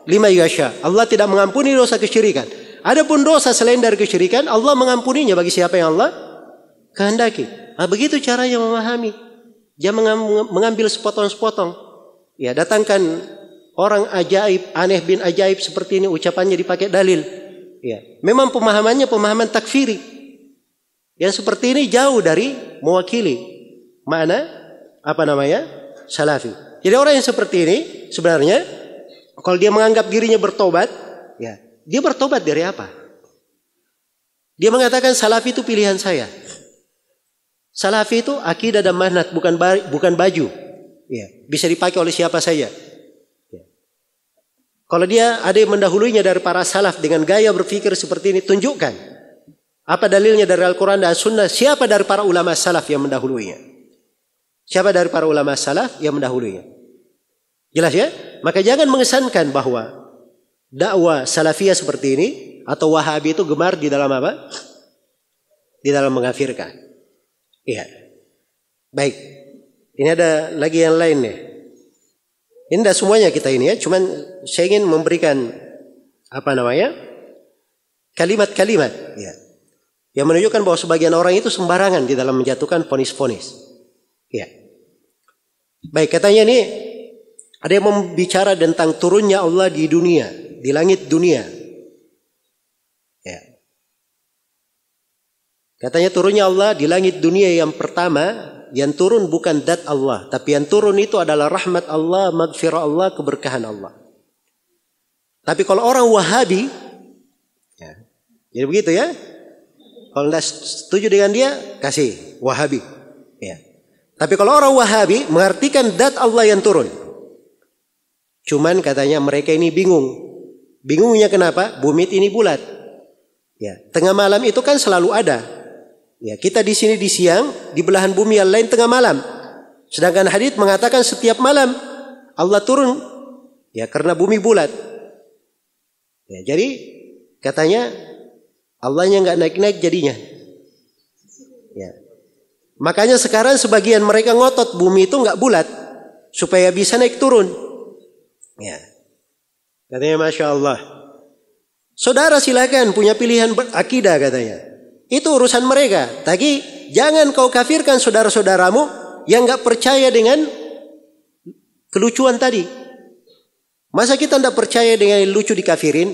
liman yasha." Allah tidak mengampuni dosa kesyirikan. Adapun dosa selain dari kesyirikan, Allah mengampuninya bagi siapa yang Allah kehendaki. Nah, begitu caranya memahami. Jangan mengambil sepotong-sepotong. Ya, datangkan orang ajaib, aneh bin ajaib seperti ini, ucapannya dipakai dalil. Ya, memang pemahamannya pemahaman takfiri. Yang seperti ini jauh dari mewakili makna salafi. Jadi orang yang seperti ini sebenarnya kalau dia menganggap dirinya bertobat, ya, dia bertobat dari apa? Dia mengatakan salafi itu pilihan saya. Salafi itu akidah dan manhaj, bukan baju. Ya, bisa dipakai oleh siapa saja. Ya. Kalau dia ada yang mendahulunya dari para salaf dengan gaya berpikir seperti ini, tunjukkan. Apa dalilnya dari Al-Quran dan Sunnah? Siapa dari para ulama salaf yang mendahulunya? Siapa dari para ulama salaf yang mendahulunya? Jelas ya? Maka jangan mengesankan bahwa dakwah salafiyah seperti ini atau wahabi itu gemar di dalam apa? Di dalam mengkafirkan. Iya. Baik. Ini ada lagi yang lain nih. Ini tidak semuanya kita ini ya. Cuman saya ingin memberikan kalimat-kalimat. Ya. Yang menunjukkan bahwa sebagian orang itu sembarangan di dalam menjatuhkan vonis-vonis. Ya. Baik, katanya ini ada yang membicara tentang turunnya Allah di dunia, di langit dunia. Ya. Katanya turunnya Allah di langit dunia yang pertama, yang turun bukan zat Allah, tapi yang turun itu adalah rahmat Allah, maghfirah Allah, keberkahan Allah. Tapi kalau orang Wahabi, ya, jadi begitu ya. Kalau tidak setuju dengan dia, kasih Wahabi. Ya. Tapi kalau orang Wahabi mengartikan zat Allah yang turun. Cuman katanya mereka ini bingung. Bingungnya kenapa? Bumi ini bulat. Ya, tengah malam itu kan selalu ada. Ya, kita di sini di siang, di belahan bumi yang lain tengah malam. Sedangkan hadits mengatakan setiap malam Allah turun. Ya, karena bumi bulat. Ya, jadi katanya Allahnya nggak naik-naik jadinya. Ya. Makanya sekarang sebagian mereka ngotot bumi itu nggak bulat supaya bisa naik turun. Ya. Katanya Masya Allah. Saudara silakan punya pilihan berakidah katanya. Itu urusan mereka. Tapi jangan kau kafirkan saudara-saudaramu yang nggak percaya dengan kelucuan tadi. Masa kita tidak percaya dengan yang lucu dikafirin?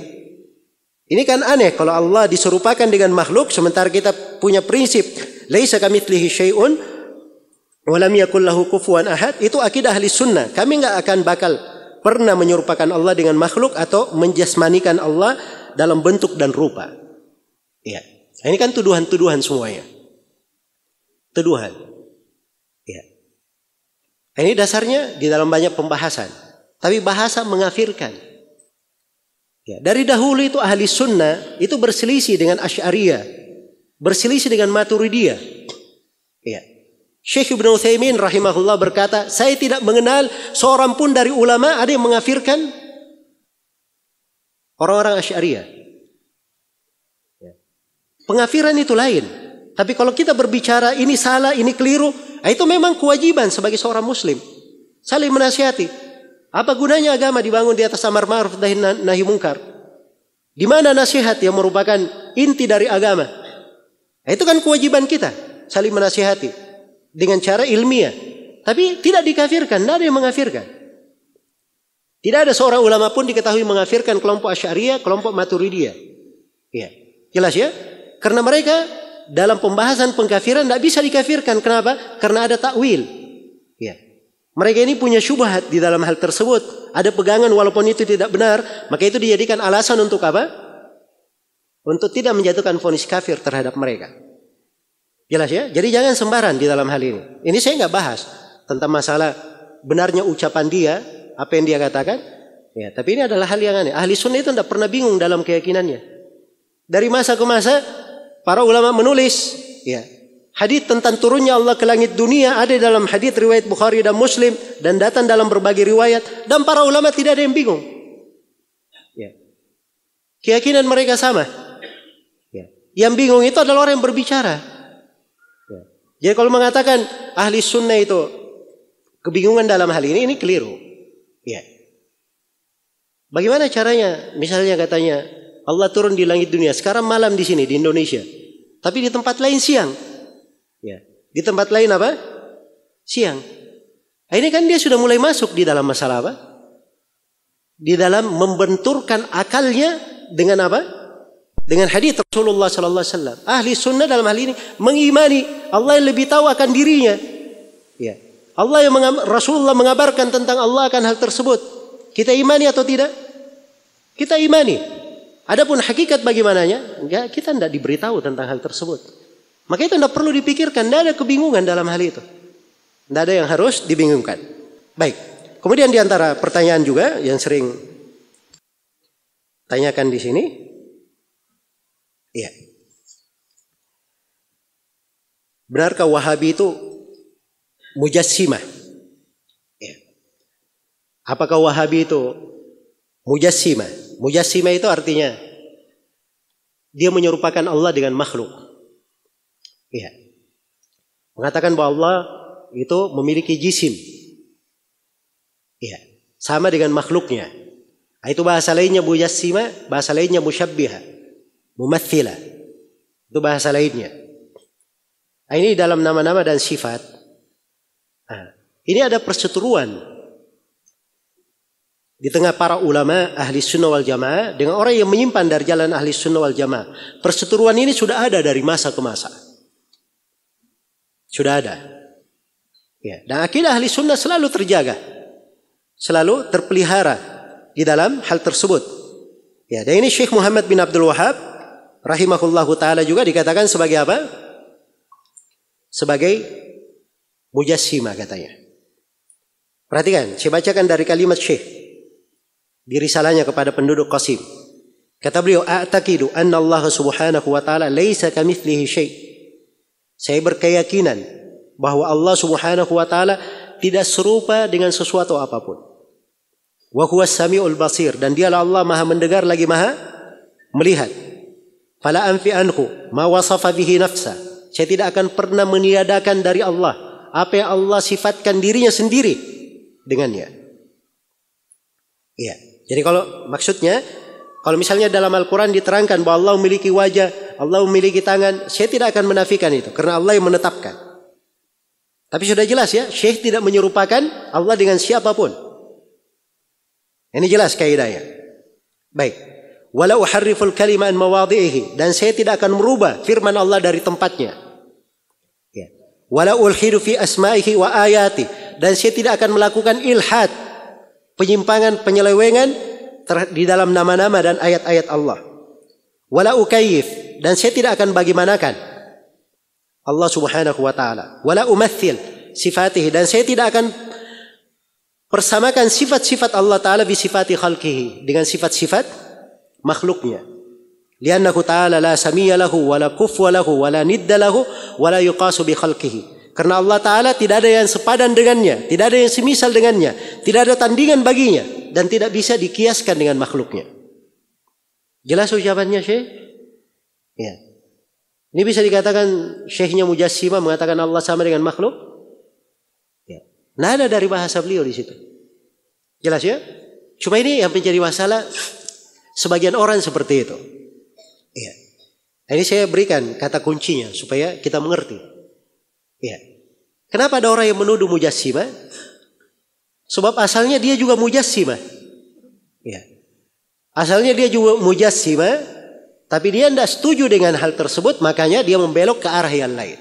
Ini kan aneh kalau Allah diserupakan dengan makhluk sementara kita punya prinsip laisa kamitslihi syai'un wa lam yakul lahu kufuwan ahad. Itu akidah ahli sunnah. Kami nggak akan bakal pernah menyerupakan Allah dengan makhluk atau menjasmanikan Allah dalam bentuk dan rupa. Ya. Ini kan tuduhan-tuduhan semuanya. Tuduhan. Ya. Ini dasarnya di dalam banyak pembahasan. Tapi bahasa mengafirkan. Ya, dari dahulu itu ahli sunnah itu berselisih dengan Asy'ariyah, berselisih dengan Maturidiyah. Ya. Syekh Ibnu Utsaimin rahimahullah berkata, saya tidak mengenal seorang pun dari ulama ada yang mengafirkan orang-orang Asy'ariyah. Ya. Pengafiran itu lain. Tapi kalau kita berbicara ini salah, ini keliru, itu memang kewajiban sebagai seorang muslim. Saling menasihati. Apa gunanya agama dibangun di atas amar ma'ruf nahi munkar? Di mana nasihat yang merupakan inti dari agama? Itu kan kewajiban kita, saling menasihati dengan cara ilmiah. Tapi tidak dikafirkan, tidak ada yang mengafirkan. Tidak ada seorang ulama pun diketahui mengafirkan kelompok Asy'ariyah, kelompok Maturidiyah. Ya, jelas ya? Karena mereka dalam pembahasan pengkafiran tidak bisa dikafirkan. Kenapa? Karena ada takwil. Ya. Mereka ini punya syubhat di dalam hal tersebut. Ada pegangan walaupun itu tidak benar. Maka itu dijadikan alasan untuk apa? Untuk tidak menjatuhkan vonis kafir terhadap mereka. Jelas ya? Jadi jangan sembarangan di dalam hal ini. Ini saya nggak bahas tentang masalah benarnya ucapan dia. Apa yang dia katakan. Ya, tapi ini adalah hal yang aneh. Ahli sunnah itu tidak pernah bingung dalam keyakinannya. Dari masa ke masa para ulama menulis. Ya. Hadits tentang turunnya Allah ke langit dunia ada dalam hadits riwayat Bukhari dan Muslim dan datang dalam berbagai riwayat dan para ulama tidak ada yang bingung. Ya. Keyakinan mereka sama. Ya. Yang bingung itu adalah orang yang berbicara. Ya. Jadi kalau mengatakan ahli sunnah itu kebingungan dalam hal ini keliru. Ya. Bagaimana caranya? Misalnya katanya Allah turun di langit dunia sekarang malam di sini di Indonesia, tapi di tempat lain siang. Ya. Di tempat lain apa? Siang. Nah, ini kan dia sudah mulai masuk di dalam masalah apa? Di dalam membenturkan akalnya dengan apa? Dengan hadits Rasulullah sallallahu alaihi wasallam. Ahli sunnah dalam hal ini mengimani Allah yang lebih tahu akan dirinya. Ya. Allah yang Rasulullah mengabarkan tentang Allah akan hal tersebut. Kita imani atau tidak? Kita imani. Adapun hakikat bagaimananya? Enggak, kita tidak diberitahu tentang hal tersebut. Maka itu tidak perlu dipikirkan, tidak ada kebingungan dalam hal itu. Tidak ada yang harus dibingungkan. Baik. Kemudian di antara pertanyaan juga yang sering tanyakan di sini, ya, benarkah Wahabi itu mujassimah? Ya. Apakah Wahabi itu mujassimah? Mujassimah itu artinya dia menyerupakan Allah dengan makhluk. Ya. Mengatakan bahwa Allah itu memiliki jisim. Ya. Sama dengan makhluknya. Itu bahasa lainnya mujassima, bahasa lainnya musyabbiha, mumathila. Itu bahasa lainnya. Ini dalam nama-nama dan sifat. Ini ada perseteruan di tengah para ulama ahli sunnah wal jamaah dengan orang yang menyimpan dari jalan ahli sunnah wal jamaah. Perseteruan ini sudah ada dari masa ke masa. Sudah ada. Ya. Dan akidah ahli sunnah selalu terjaga. Selalu terpelihara di dalam hal tersebut. Ya. Dan ini Syekh Muhammad bin Abdul Wahhab rahimahullahu ta'ala juga dikatakan sebagai apa? Sebagai mujassimah katanya. Perhatikan, saya bacakan dari kalimat Syekh di risalahnya kepada penduduk Qasim. Kata beliau, "A'taqidu anna Allah subhanahu wa ta'ala laisa kamitslihi syai'." Saya berkeyakinan bahwa Allah subhanahu wa ta'ala tidak serupa dengan sesuatu apapun. Wa huwas sami'ul basir. Dan dialah Allah maha mendengar lagi maha melihat. Fala anfi anhu ma wasafa bihi nafsa. Saya tidak akan pernah meniadakan dari Allah apa yang Allah sifatkan dirinya sendiri dengannya. Iya. Jadi kalau maksudnya Kalau misalnya dalam Al-Quran diterangkan bahwa Allah memiliki wajah, Allah memiliki tangan, saya tidak akan menafikan itu. Karena Allah yang menetapkan. Tapi sudah jelas ya, Syekh tidak menyerupakan Allah dengan siapapun. Ini jelas kaidahnya. Baik. Wala uharriful kalima an mawadhi'ihi, dan saya tidak akan merubah firman Allah dari tempatnya. Ya. Wala ulhidu fi asma'ihi wa ayati, dan saya tidak akan melakukan ilhad, penyimpangan, penyelewengan di dalam nama-nama dan ayat-ayat Allah. Wala ukayyif, dan saya tidak akan bagaimanakan Allah Subhanahu wa taala. Wala umathil sifatihi, dan saya tidak akan persamakan sifat-sifat Allah taala bi sifati khalqihi, dengan sifat-sifat makhluknya. Li'annahu ta'ala la samiyya lahu wala kufwa lahu wala nidda lahu wala yuqasu bi khalqihi. Karena Allah taala tidak ada yang sepadan dengannya, tidak ada yang semisal dengannya, tidak ada tandingan baginya, dan tidak bisa dikiaskan dengan makhluknya. Jelas ucapannya Syekh? Ya. Ini bisa dikatakan Syekhnya Mujassimah mengatakan Allah sama dengan makhluk? Ya. Nah, ada dari bahasa beliau di situ. Jelas ya? Cuma ini yang menjadi masalah sebagian orang seperti itu. Ya. Ini saya berikan kata kuncinya supaya kita mengerti. Ya. Kenapa ada orang yang menuduh Mujassimah? Sebab asalnya dia juga Mujassimah. Ya. Asalnya dia juga Mujassimah, tapi dia tidak setuju dengan hal tersebut, makanya dia membelok ke arah yang lain.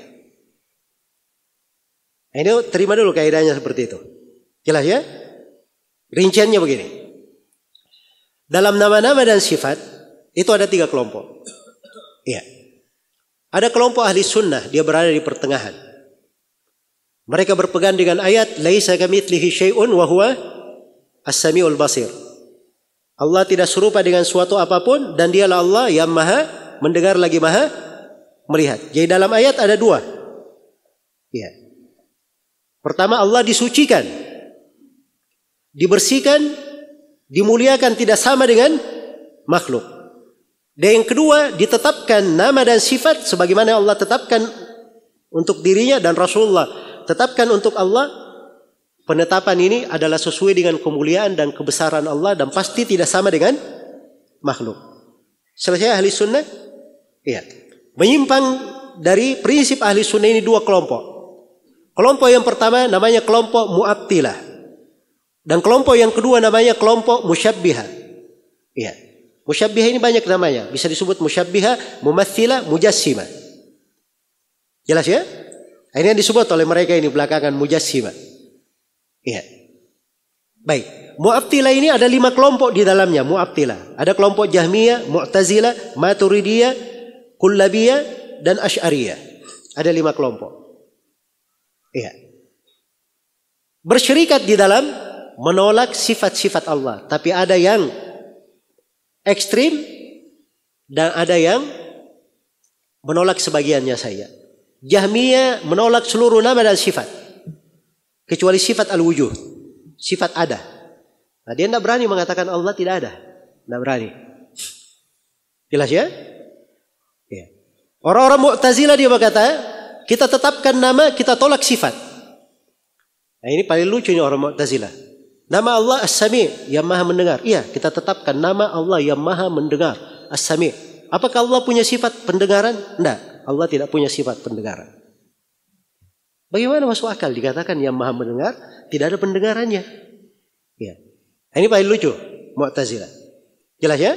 Ini terima dulu kaidahnya seperti itu. Jelas ya? Rinciannya begini. Dalam nama-nama dan sifat itu ada 3 kelompok. Ya. Ada kelompok ahli sunnah, dia berada di pertengahan. Mereka berpegang dengan ayat laisa kamitslihi syai'un wa huwa as-sami'ul basir. Allah tidak serupa dengan suatu apapun, dan dialah Allah yang maha mendengar lagi maha melihat. Jadi dalam ayat ada 2. Ya. Pertama, Allah disucikan, dibersihkan, dimuliakan, tidak sama dengan makhluk. Dan yang kedua, ditetapkan nama dan sifat sebagaimana Allah tetapkan untuk dirinya dan Rasulullah tetapkan untuk Allah. Penetapan ini adalah sesuai dengan kemuliaan dan kebesaran Allah dan pasti tidak sama dengan makhluk. Selesai ahli sunnah? Iya. Menyimpang dari prinsip ahli sunnah ini 2 kelompok. Kelompok yang pertama namanya kelompok Mu'attilah. Dan kelompok yang kedua namanya kelompok Musyabbihah. Iya. Musyabbihah ini banyak namanya. Bisa disebut Musyabbihah, Mumattsilah, Mujassimah. Jelas ya? Ini yang disebut oleh mereka ini belakangan Mujassimah. Iya. Baik. Mu'attilah ini ada 5 kelompok di dalamnya. Mu'attilah. Ada kelompok Jahmiyah, Mu'tazilah, Maturidiyah, Kullabiyah, dan Asy'ariyah. Ada 5 kelompok. Iya. Bersyirikat di dalam menolak sifat-sifat Allah. Tapi ada yang ekstrim dan ada yang menolak sebagiannya saja. Jahmiyah menolak seluruh nama dan sifat. Kecuali sifat al-wujuh, sifat ada. Nah, dia tidak berani mengatakan Allah tidak ada. Tidak berani. Jelas ya? Ya. Orang-orang Mu'tazilah dia berkata, kita tetapkan nama, kita tolak sifat. Nah, ini paling lucu nih orang Mu'tazilah. Nama Allah As-Sami', yang maha mendengar. Iya, kita tetapkan nama Allah yang maha mendengar, As-Sami'. Apakah Allah punya sifat pendengaran? Tidak, Allah tidak punya sifat pendengaran. Bagaimana masuk akal dikatakan yang maha mendengar tidak ada pendengarannya? Ya. Ini paling lucu Mu'tazilah. Jelas ya?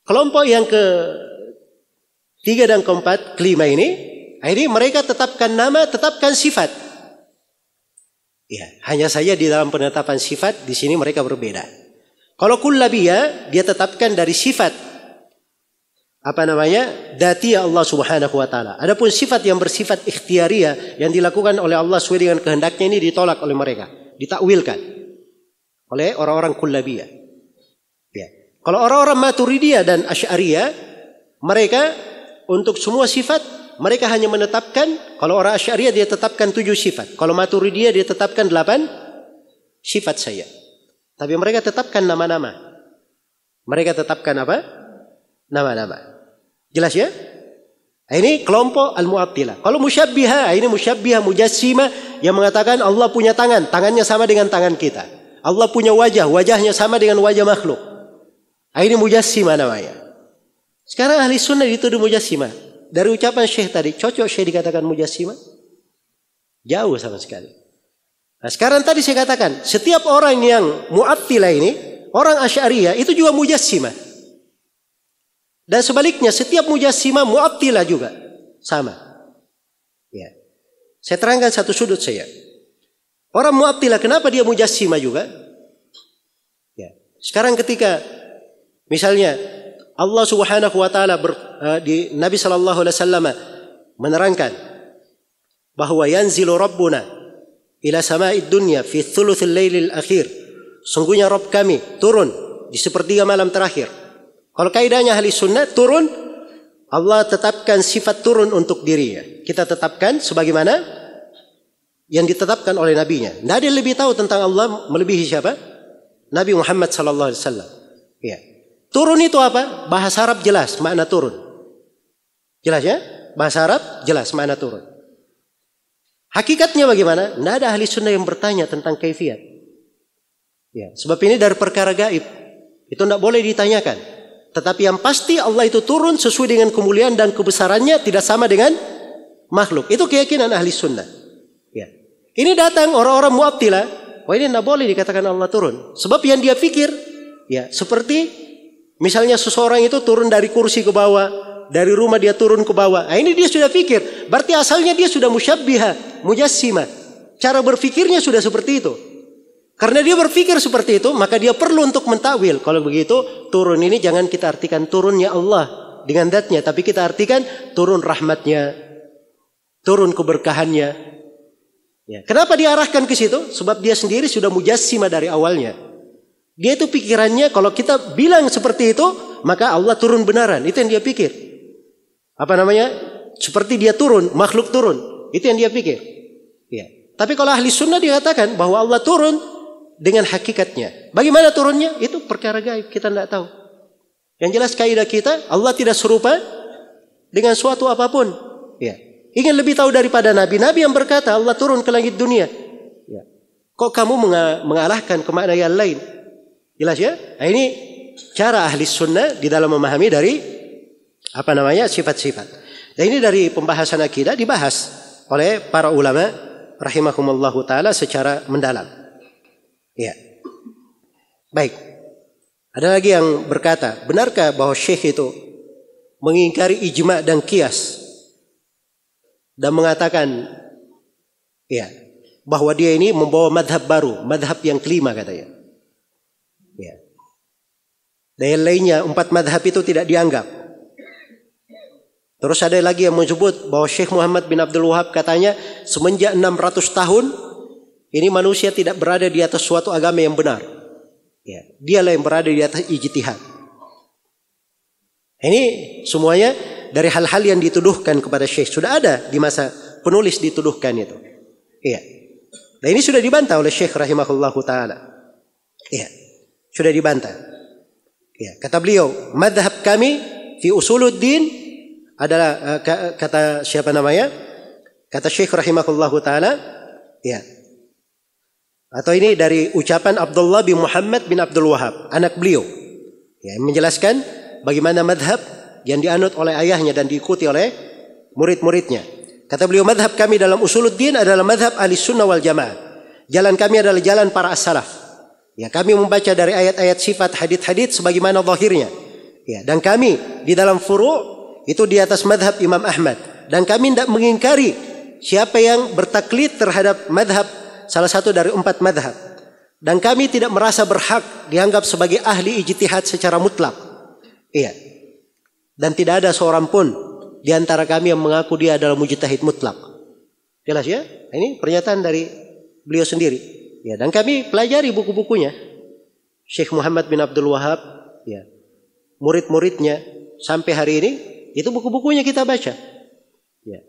Kelompok yang ke-3 dan ke-4, kelima ini mereka tetapkan nama, tetapkan sifat. Ya, hanya saja di dalam penetapan sifat di sini mereka berbeda. Kalau Kullabiyah dia tetapkan dari sifat datiyah Allah Subhanahu wa taala. Adapun sifat yang bersifat ikhtiariyah yang dilakukan oleh Allah sesuai dengan kehendaknya ini ditolak oleh mereka, ditakwilkan oleh orang-orang Kullabiyah. Ya. Kalau orang-orang Maturidiyah dan Asy'ariyah, mereka untuk semua sifat mereka hanya menetapkan, kalau orang Asy'ariyah dia tetapkan 7 sifat, kalau Maturidiyah dia tetapkan 8 sifat saja. Tapi mereka tetapkan nama-nama. Mereka tetapkan apa? Nama-nama. Jelas ya? Ini kelompok Al-Mu'attilah. Kalau Musyabbihah, ini Musyabbihah Mujassimah yang mengatakan Allah punya tangan, tangannya sama dengan tangan kita. Allah punya wajah, wajahnya sama dengan wajah makhluk. Ini mujassimah namanya. Sekarang ahli sunnah dituduh mujassimah. Dari ucapan Syekh tadi, cocok Syekh dikatakan mujassimah? Jauh sama sekali. Nah, sekarang tadi saya katakan, setiap orang yang mu'attilah ini, orang Asy'ariyah itu juga mujassimah. Dan sebaliknya, setiap mujassimah mu'attilah juga sama. Ya. Saya terangkan satu sudut saya. Orang mu'attilah kenapa dia mujassimah juga? Ya. Sekarang ketika misalnya Allah Subhanahu wa taala di Nabi sallallahu alaihi wasallam menerangkan bahwa yanzilu rabbuna ila sama'id dunya fi thuluthil lailil akhir. Sungguhnya Rabb kami turun di sepertiga malam terakhir. Kalau kaidahnya ahli sunnah, turun, Allah tetapkan sifat turun untuk dirinya. Kita tetapkan sebagaimana yang ditetapkan oleh nabinya. Tidak ada yang lebih tahu tentang Allah melebihi siapa? Nabi Muhammad sallallahu alaihi wasallam. Ya. Turun itu apa? Bahasa Arab jelas makna turun. Jelas ya? Bahasa Arab jelas makna turun. Hakikatnya bagaimana? Tidak ada ahli sunnah yang bertanya tentang kaifiat. Ya, sebab ini dari perkara gaib. Itu tidak boleh ditanyakan. Tetapi yang pasti Allah itu turun sesuai dengan kemuliaan dan kebesarannya, tidak sama dengan makhluk. Itu keyakinan ahli sunnah. Ya. Ini datang orang-orang mu'attilah. Wah, ini tidak boleh dikatakan Allah turun. Sebab yang dia pikir, ya seperti misalnya seseorang itu turun dari kursi ke bawah, dari rumah dia turun ke bawah. Nah, ini dia sudah pikir. Berarti asalnya dia sudah musyabbihah, mujassimah. Cara berfikirnya sudah seperti itu. Karena dia berpikir seperti itu, maka dia perlu untuk mentakwil. Kalau begitu, turun ini jangan kita artikan turunnya Allah dengan zatnya, tapi kita artikan turun rahmatnya, turun keberkahannya. Ya. Kenapa diarahkan ke situ? Sebab dia sendiri sudah mujassimah dari awalnya. Dia itu pikirannya kalau kita bilang seperti itu, maka Allah turun benaran. Itu yang dia pikir. Apa namanya? Seperti dia turun, makhluk turun. Itu yang dia pikir. Ya. Tapi kalau ahli sunnah dikatakan bahwa Allah turun dengan hakikatnya. Bagaimana turunnya? Itu perkara gaib, kita tidak tahu. Yang jelas kaidah kita, Allah tidak serupa dengan suatu apapun. Ya. Ingin lebih tahu daripada Nabi. Nabi yang berkata Allah turun ke langit dunia. Ya. Kok kamu mengalahkan ke makna yang lain? Jelas ya? Nah, ini cara ahli sunnah di dalam memahami dari apa namanya sifat-sifat. Dan ini dari pembahasan akidah dibahas oleh para ulama rahimahumullahu taala secara mendalam. Ya. Baik. Ada lagi yang berkata, benarkah bahwa Syekh itu mengingkari ijma' dan qiyas dan mengatakan ya, bahwa dia ini membawa madhab baru, madhab yang kelima katanya. Ya. Dan yang lainnya 4 madhab itu tidak dianggap. Terus ada lagi yang menyebut bahwa Syekh Muhammad bin Abdul Wahab katanya semenjak 600 tahun ini manusia tidak berada di atas suatu agama yang benar. Ya. Dialah yang berada di atas ijtihad. Ini semuanya dari hal-hal yang dituduhkan kepada Syekh. Sudah ada di masa penulis dituduhkan itu. Iya. Dan ini sudah dibantah oleh Syekh rahimahullahu ta'ala. Iya. Sudah dibantah. Ya, kata beliau, madhab kami fi usuluddin adalah kata siapa namanya? Kata Syekh rahimahullahu taala, ya. Atau ini dari ucapan Abdullah bin Muhammad bin Abdul Wahab, anak beliau. Ya, menjelaskan bagaimana madhab yang dianut oleh ayahnya dan diikuti oleh murid-muridnya. Kata beliau, madhab kami dalam usuluddin adalah madhab ahlis sunnah wal jamaah. Jalan kami adalah jalan para as-salaf. Ya, kami membaca dari ayat-ayat sifat hadits-hadits sebagaimana zahirnya. Ya, dan kami di dalam furu' itu di atas madhab Imam Ahmad. Dan kami tidak mengingkari siapa yang bertaklid terhadap madhab salah satu dari 4 madhab. Dan kami tidak merasa berhak dianggap sebagai ahli ijtihad secara mutlak. Iya. Dan tidak ada seorang pun di antara kami yang mengaku dia adalah mujtahid mutlak. Jelas ya? Ini pernyataan dari beliau sendiri. Ya, dan kami pelajari buku-bukunya. Syekh Muhammad bin Abdul Wahab, ya, murid-muridnya sampai hari ini, itu buku-bukunya kita baca. Ya.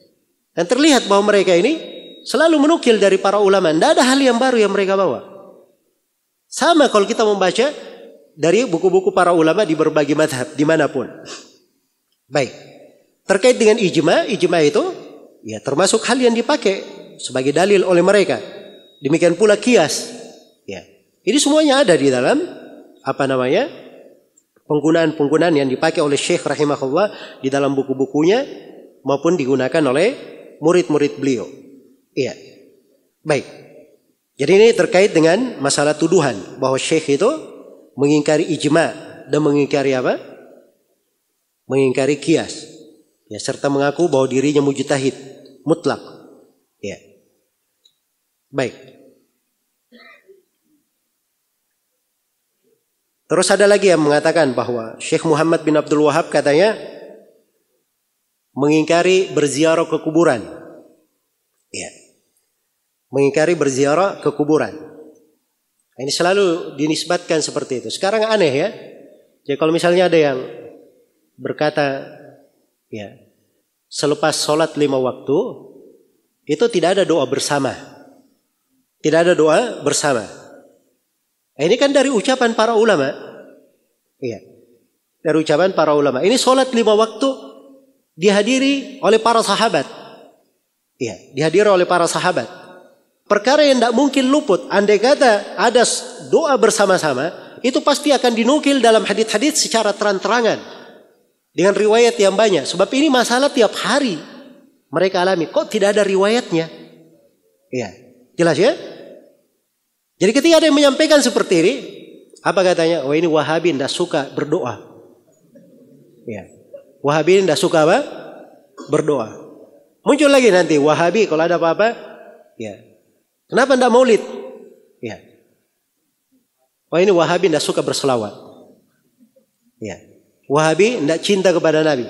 Dan terlihat bahwa mereka ini selalu menukil dari para ulama. Tidak ada hal yang baru yang mereka bawa. Sama kalau kita membaca dari buku-buku para ulama di berbagai madhab, dimanapun. Baik. Terkait dengan ijma itu, ya termasuk hal yang dipakai sebagai dalil oleh mereka. Demikian pula qiyas. Ya. Ini semuanya ada di dalam apa namanya? penggunaan-penggunaan yang dipakai oleh Syekh rahimahullah di dalam buku-bukunya maupun digunakan oleh murid-murid beliau. Iya. Baik. Jadi ini terkait dengan masalah tuduhan bahwa Syekh itu mengingkari ijma dan mengingkari apa? Mengingkari qiyas. Ya, serta mengaku bahwa dirinya mujtahid mutlak. Ya. Baik. Terus ada lagi yang mengatakan bahwa Syekh Muhammad bin Abdul Wahab katanya mengingkari berziarah ke kuburan. Ya. Mengingkari berziarah ke kuburan. Ini selalu dinisbatkan seperti itu. Sekarang aneh ya. Jadi kalau misalnya ada yang berkata, ya, selepas sholat 5 waktu itu tidak ada doa bersama. Tidak ada doa bersama. Ini kan dari ucapan para ulama. Iya. Dari ucapan para ulama. Ini sholat 5 waktu dihadiri oleh para sahabat. Iya, dihadiri oleh para sahabat. Perkara yang tidak mungkin luput. Andai kata ada doa bersama-sama, itu pasti akan dinukil dalam hadits-hadits secara terang-terangan. Dengan riwayat yang banyak. Sebab ini masalah tiap hari mereka alami. Kok tidak ada riwayatnya? Iya. Jelas ya? Jadi ketika ada yang menyampaikan seperti ini, apa katanya? Oh, ini Wahabi tidak suka berdoa. Iya. Wahabi tidak suka apa? Berdoa. Muncul lagi nanti Wahabi kalau ada apa-apa, ya. Kenapa tidak maulid? Ya. Oh, ini Wahabi tidak suka berselawat. Ya. Wahabi tidak cinta kepada Nabi.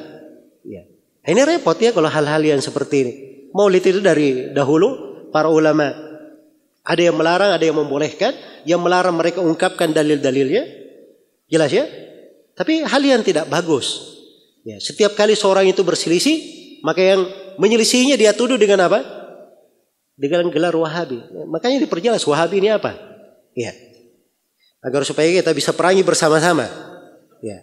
Ya. Ini repot ya kalau hal-hal yang seperti ini. Maulid itu dari dahulu para ulama ada yang melarang, ada yang membolehkan. Yang melarang mereka ungkapkan dalil-dalilnya. Jelas ya? Tapi hal yang tidak bagus. Ya, setiap kali seorang itu berselisih, maka yang menyelisihinya dia tuduh dengan apa? Dengan gelar Wahabi. Ya, makanya diperjelas Wahabi ini apa? Ya. Agar supaya kita bisa perangi bersama-sama. Ya.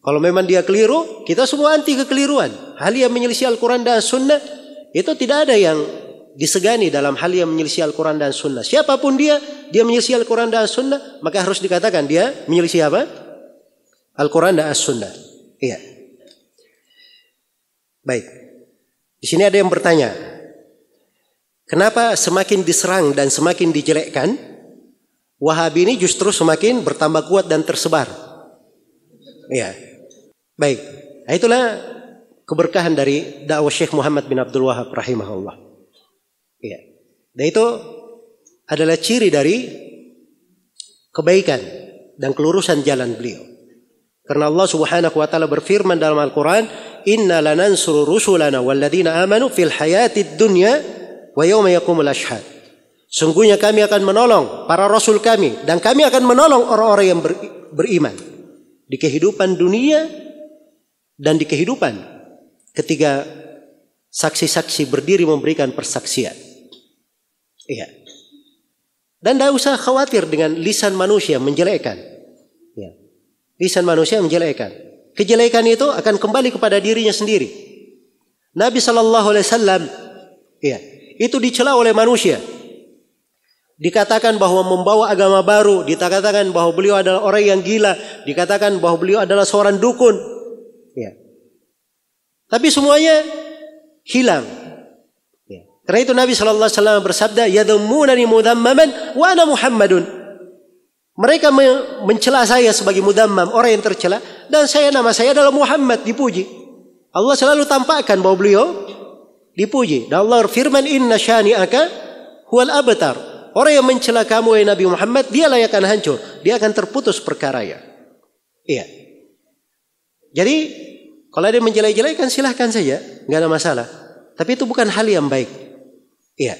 Kalau memang dia keliru, kita semua anti kekeliruan. Hal yang menyelisih Al-Quran dan Sunnah, itu tidak ada yang disegani dalam hal yang menyelisih Al-Quran dan Sunnah. Siapapun dia menyelisih Al-Quran dan Sunnah, maka harus dikatakan dia menyelisih apa? Al-Quran dan As-Sunnah. Iya. Baik. Di sini ada yang bertanya, kenapa semakin diserang dan semakin dijelekkan, Wahabi ini justru semakin bertambah kuat dan tersebar? Iya. Baik. Nah, itulah keberkahan dari dakwah Syekh Muhammad bin Abdul Wahab rahimahullah. Iya. Dan itu adalah ciri dari kebaikan dan kelurusan jalan beliau. Karena Allah Subhanahu wa taala berfirman dalam Al-Qur'an, "Inna lanansuru rusulana walladzina amanu fil hayatid dunya wa yauma yaqumul ashhad." Sungguhnya kami akan menolong para rasul kami dan kami akan menolong orang-orang yang beriman di kehidupan dunia dan di kehidupan ketika saksi-saksi berdiri memberikan persaksian. Iya. Dan tidak usah khawatir dengan lisan manusia menjelekkan. Ya. Lisan manusia menjelekkan. Kejelekan itu akan kembali kepada dirinya sendiri. Nabi SAW, ya, itu dicela oleh manusia. Dikatakan bahwa membawa agama baru, dikatakan bahwa beliau adalah orang yang gila, dikatakan bahwa beliau adalah seorang dukun. Ya. Tapi semuanya hilang. Ya. Karena itu Nabi SAW bersabda, "Yadhummunani mudhammaman wa ana Muhammadun." Mereka mencela saya sebagai mudammam, orang yang tercela, dan nama saya adalah Muhammad, dipuji. Allah selalu tampakkan bahwa beliau dipuji. Dan Allah firman, "Inna syani'aka huwal abtar." Orang yang mencela kamu, ya Nabi Muhammad, dialah yang akan hancur, dia akan terputus perkaranya. Iya. Jadi kalau ada yang menjelek-jelekan silahkan saja, nggak ada masalah. Tapi itu bukan hal yang baik. Iya.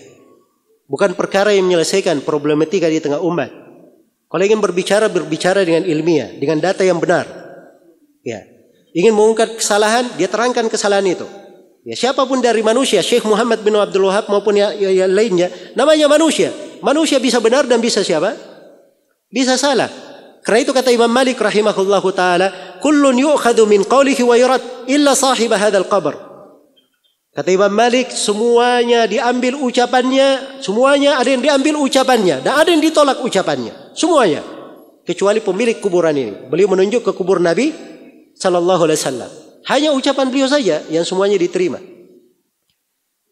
Bukan perkara yang menyelesaikan problematika di tengah umat. Kalau ingin berbicara dengan ilmiah, dengan data yang benar. Ya. Ingin mengungkap kesalahan, dia terangkan kesalahan itu. Ya, siapapun dari manusia, Syekh Muhammad bin Abdul Wahab maupun yang lainnya, namanya manusia. Manusia bisa benar dan bisa siapa? Bisa salah. Karena itu kata Imam Malik rahimahullahu taala, "Kullun yu'khadhu min qawlihi wa yurad illa sahib hadzal qabr." Kata Imam Malik, semuanya diambil ucapannya, semuanya ada yang diambil ucapannya dan ada yang ditolak ucapannya. Semuanya. kecuali pemilik kuburan ini. Beliau menunjuk ke kubur Nabi sallallahu alaihi wasallam. Hanya ucapan beliau saja yang semuanya diterima.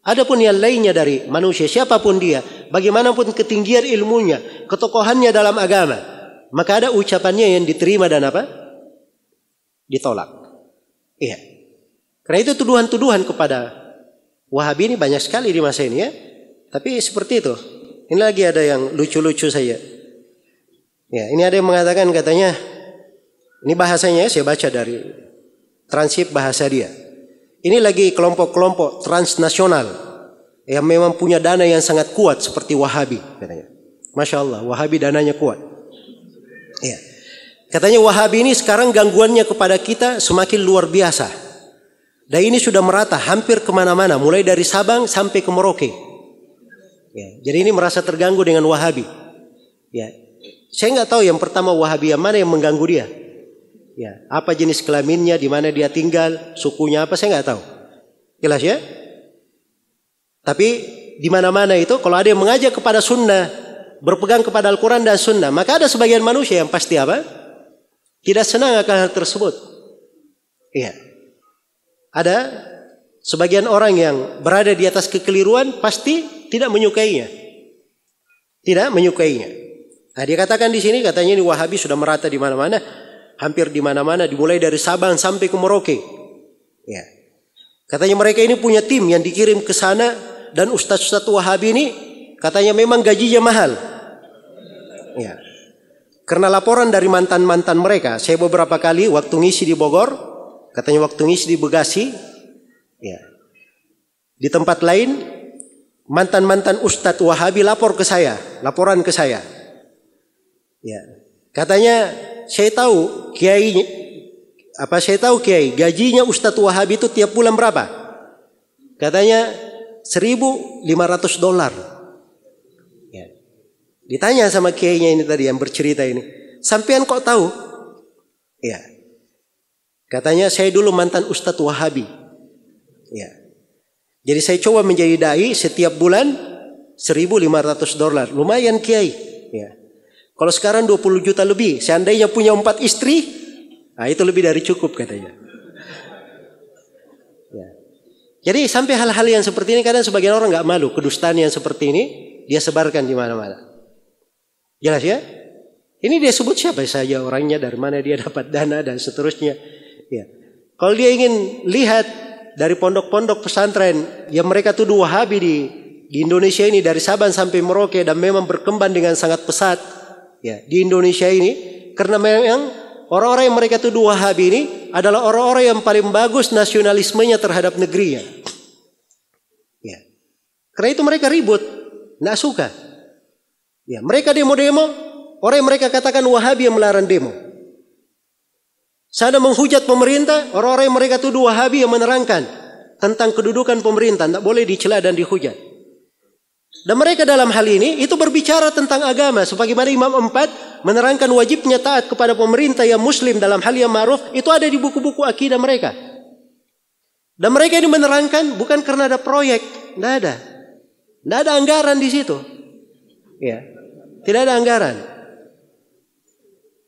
Adapun yang lainnya dari manusia, siapapun dia, bagaimanapun ketinggian ilmunya, ketokohannya dalam agama, maka ada ucapannya yang diterima dan apa? Ditolak. Iya. Karena itu tuduhan-tuduhan kepada Wahabi ini banyak sekali di masa ini ya. Tapi seperti itu. Ini lagi ada yang lucu-lucu saja. Ya, ini ada yang mengatakan katanya, ini bahasanya saya baca dari transkrip bahasa dia. Ini lagi kelompok-kelompok transnasional yang memang punya dana yang sangat kuat seperti Wahabi katanya. Masya Allah, Wahabi dananya kuat. Ya. Katanya Wahabi ini sekarang gangguannya kepada kita semakin luar biasa. Dan ini sudah merata hampir kemana-mana, mulai dari Sabang sampai ke Merauke. Ya, jadi ini merasa terganggu dengan Wahabi. Ya, saya nggak tahu yang pertama Wahabi yang mana yang mengganggu dia. Ya, apa jenis kelaminnya, di mana dia tinggal, sukunya apa, saya nggak tahu. Jelas ya? Tapi di mana-mana itu kalau ada yang mengajak kepada sunnah, berpegang kepada Al-Quran dan sunnah, maka ada sebagian manusia yang pasti apa? Tidak senang akan hal tersebut. Iya. Ada sebagian orang yang berada di atas kekeliruan pasti tidak menyukainya. Tidak menyukainya. Nah, dia katakan di sini katanya ini Wahabi sudah merata di mana-mana. Hampir di mana-mana, dimulai dari Sabang sampai ke Merauke. Ya. Katanya mereka ini punya tim yang dikirim ke sana dan ustaz-ustaz Wahabi ini katanya memang gajinya mahal. Ya. Karena laporan dari mantan-mantan mereka, saya beberapa kali waktu ngisi di Bogor, katanya waktu ngisi di Bekasi, ya. Di tempat lain mantan-mantan ustaz Wahabi lapor ke saya, laporan ke saya. Ya. Katanya saya tahu kiai gajinya Ustadz Wahabi itu tiap bulan berapa? Katanya $1.500. Ya. Ditanya sama kiainya ini tadi yang bercerita ini, sampean kok tahu? Ya. Katanya saya dulu mantan Ustadz Wahabi. Ya. Jadi saya coba menjadi dai setiap bulan $1.500. Lumayan kiai. Ya. Kalau sekarang 20 juta lebih, seandainya punya 4 istri, nah itu lebih dari cukup katanya. Ya. Jadi sampai hal-hal yang seperti ini kadang sebagian orang nggak malu, kedustaan yang seperti ini dia sebarkan di mana-mana. Jelas ya? Ini dia sebut siapa saja orangnya, dari mana dia dapat dana dan seterusnya. Ya. Kalau dia ingin lihat dari pondok-pondok pesantren yang mereka tuduh Wahabi di Indonesia ini dari Sabang sampai Merauke dan memang berkembang dengan sangat pesat. Ya, di Indonesia ini karena memang orang-orang yang mereka tuduh Wahabi ini adalah orang-orang yang paling bagus nasionalismenya terhadap negerinya. Ya. Karena itu mereka ribut, nggak suka. Ya, mereka demo-demo, orang yang mereka katakan Wahabi yang melarang demo. Sana menghujat pemerintah, orang-orang yang mereka tuduh Wahabi yang menerangkan tentang kedudukan pemerintah, tidak boleh dicela dan dihujat. Dan mereka dalam hal ini itu berbicara tentang agama. Sebagaimana Imam 4 menerangkan wajibnya taat kepada pemerintah yang muslim dalam hal yang ma'ruf. Itu ada di buku-buku akidah mereka. Dan mereka ini menerangkan bukan karena ada proyek. Tidak ada. Tidak ada anggaran di situ. Ya. Tidak ada anggaran.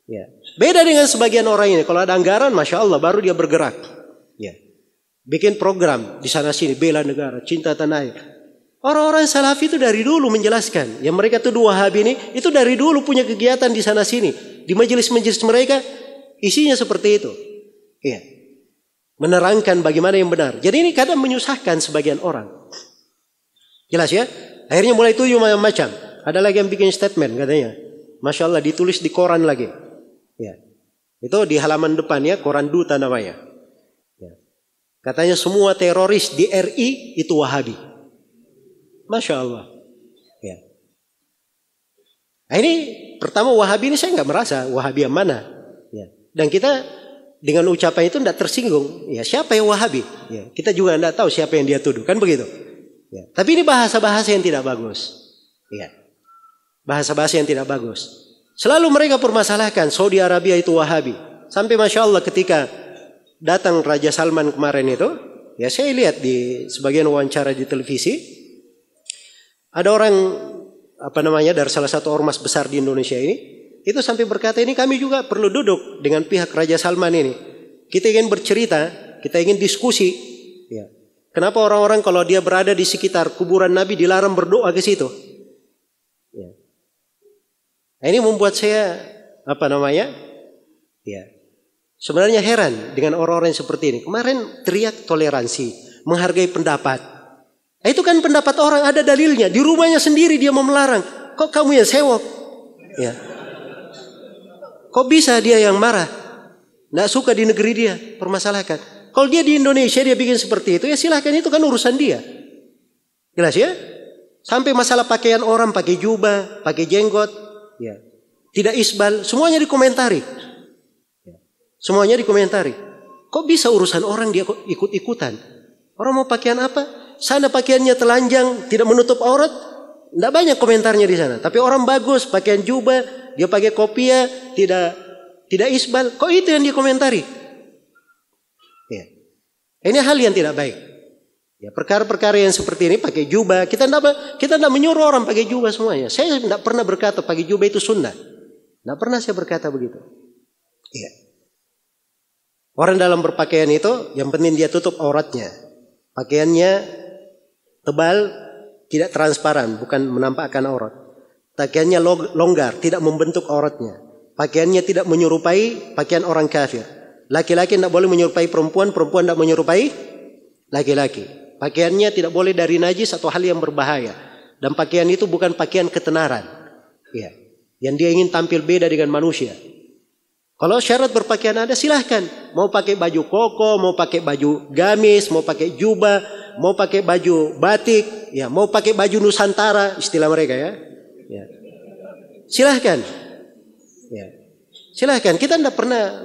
Ya. Beda dengan sebagian orang ini. Kalau ada anggaran, Masya Allah, baru dia bergerak. Ya. Bikin program di sana sini. Bela negara, cinta tanah air. Orang-orang Salafi itu dari dulu menjelaskan. Yang mereka tuduh Wahabi ini, itu dari dulu punya kegiatan di sana sini. Di majelis-majelis mereka, isinya seperti itu. Iya. Menerangkan bagaimana yang benar. Jadi ini kadang menyusahkan sebagian orang. Jelas ya? Akhirnya mulai tujuh macam-macam. Ada lagi yang bikin statement katanya. Masya Allah, ditulis di koran lagi. Ya. Itu di halaman depannya, koran Duta namanya. Ya. Katanya semua teroris di RI itu Wahabi. Masya Allah. Ya. Nah, ini pertama Wahabi ini saya nggak merasa Wahabi yang mana. Ya. Dan kita dengan ucapan itu tidak tersinggung. Ya, siapa yang Wahabi? Ya, kita juga tidak tahu siapa yang dia tuduh. Kan begitu. Ya. Tapi ini bahasa-bahasa yang tidak bagus. Ya. Bahasa-bahasa yang tidak bagus. Selalu mereka permasalahkan Saudi Arabia itu Wahabi. Sampai Masya Allah ketika datang Raja Salman kemarin itu, ya saya lihat di sebagian wawancara di televisi. Ada orang dari salah satu ormas besar di Indonesia ini, Itu sampai berkata, ini kami juga perlu duduk dengan pihak Raja Salman ini. Kita ingin bercerita, kita ingin diskusi. Ya. Kenapa orang-orang kalau dia berada di sekitar kuburan Nabi dilarang berdoa ke situ? Ya. Nah, ini membuat saya ya, sebenarnya heran dengan orang-orang seperti ini. Kemarin teriak toleransi, menghargai pendapat. Nah, itu kan pendapat orang, ada dalilnya. Di rumahnya sendiri dia mau melarang. Kok kamu yang sewok? Ya. Kok bisa dia yang marah? Nggak suka di negeri dia, permasalahkan. Kalau dia di Indonesia dia bikin seperti itu, ya silahkan, itu kan urusan dia. Jelas ya? Sampai masalah pakaian orang, pakai jubah, pakai jenggot, ya, tidak isbal, semuanya dikomentari. Ya. Semuanya dikomentari. Kok bisa urusan orang dia ikut-ikutan? Orang mau pakaian apa? Sana pakaiannya telanjang, tidak menutup aurat, tidak banyak komentarnya di sana. Tapi orang bagus, pakaian jubah, dia pakai kopiah, tidak isbal, kok itu yang dia komentari? Ya. Ini hal yang tidak baik. Ya, perkara-perkara yang seperti ini pakai jubah, kita tidak menyuruh orang pakai jubah semuanya. Saya tidak pernah berkata pakai jubah itu sunnah. Tidak pernah saya berkata begitu. Ya. Orang dalam berpakaian itu yang penting dia tutup auratnya. Pakaiannya tebal, tidak transparan, bukan menampakkan aurat. Pakaiannya longgar, tidak membentuk auratnya. Pakaiannya tidak menyerupai pakaian orang kafir. Laki-laki tidak boleh menyerupai perempuan, perempuan tidak menyerupai laki-laki. Pakaiannya tidak boleh dari najis atau hal yang berbahaya. Dan pakaian itu bukan pakaian ketenaran. Ya. Yang dia ingin tampil beda dengan manusia. Kalau syarat berpakaian ada, silahkan. Mau pakai baju koko, mau pakai baju gamis, mau pakai jubah, mau pakai baju batik, ya, mau pakai baju Nusantara, istilah mereka ya. Ya. Silahkan. Ya. Silahkan. Kita tidak pernah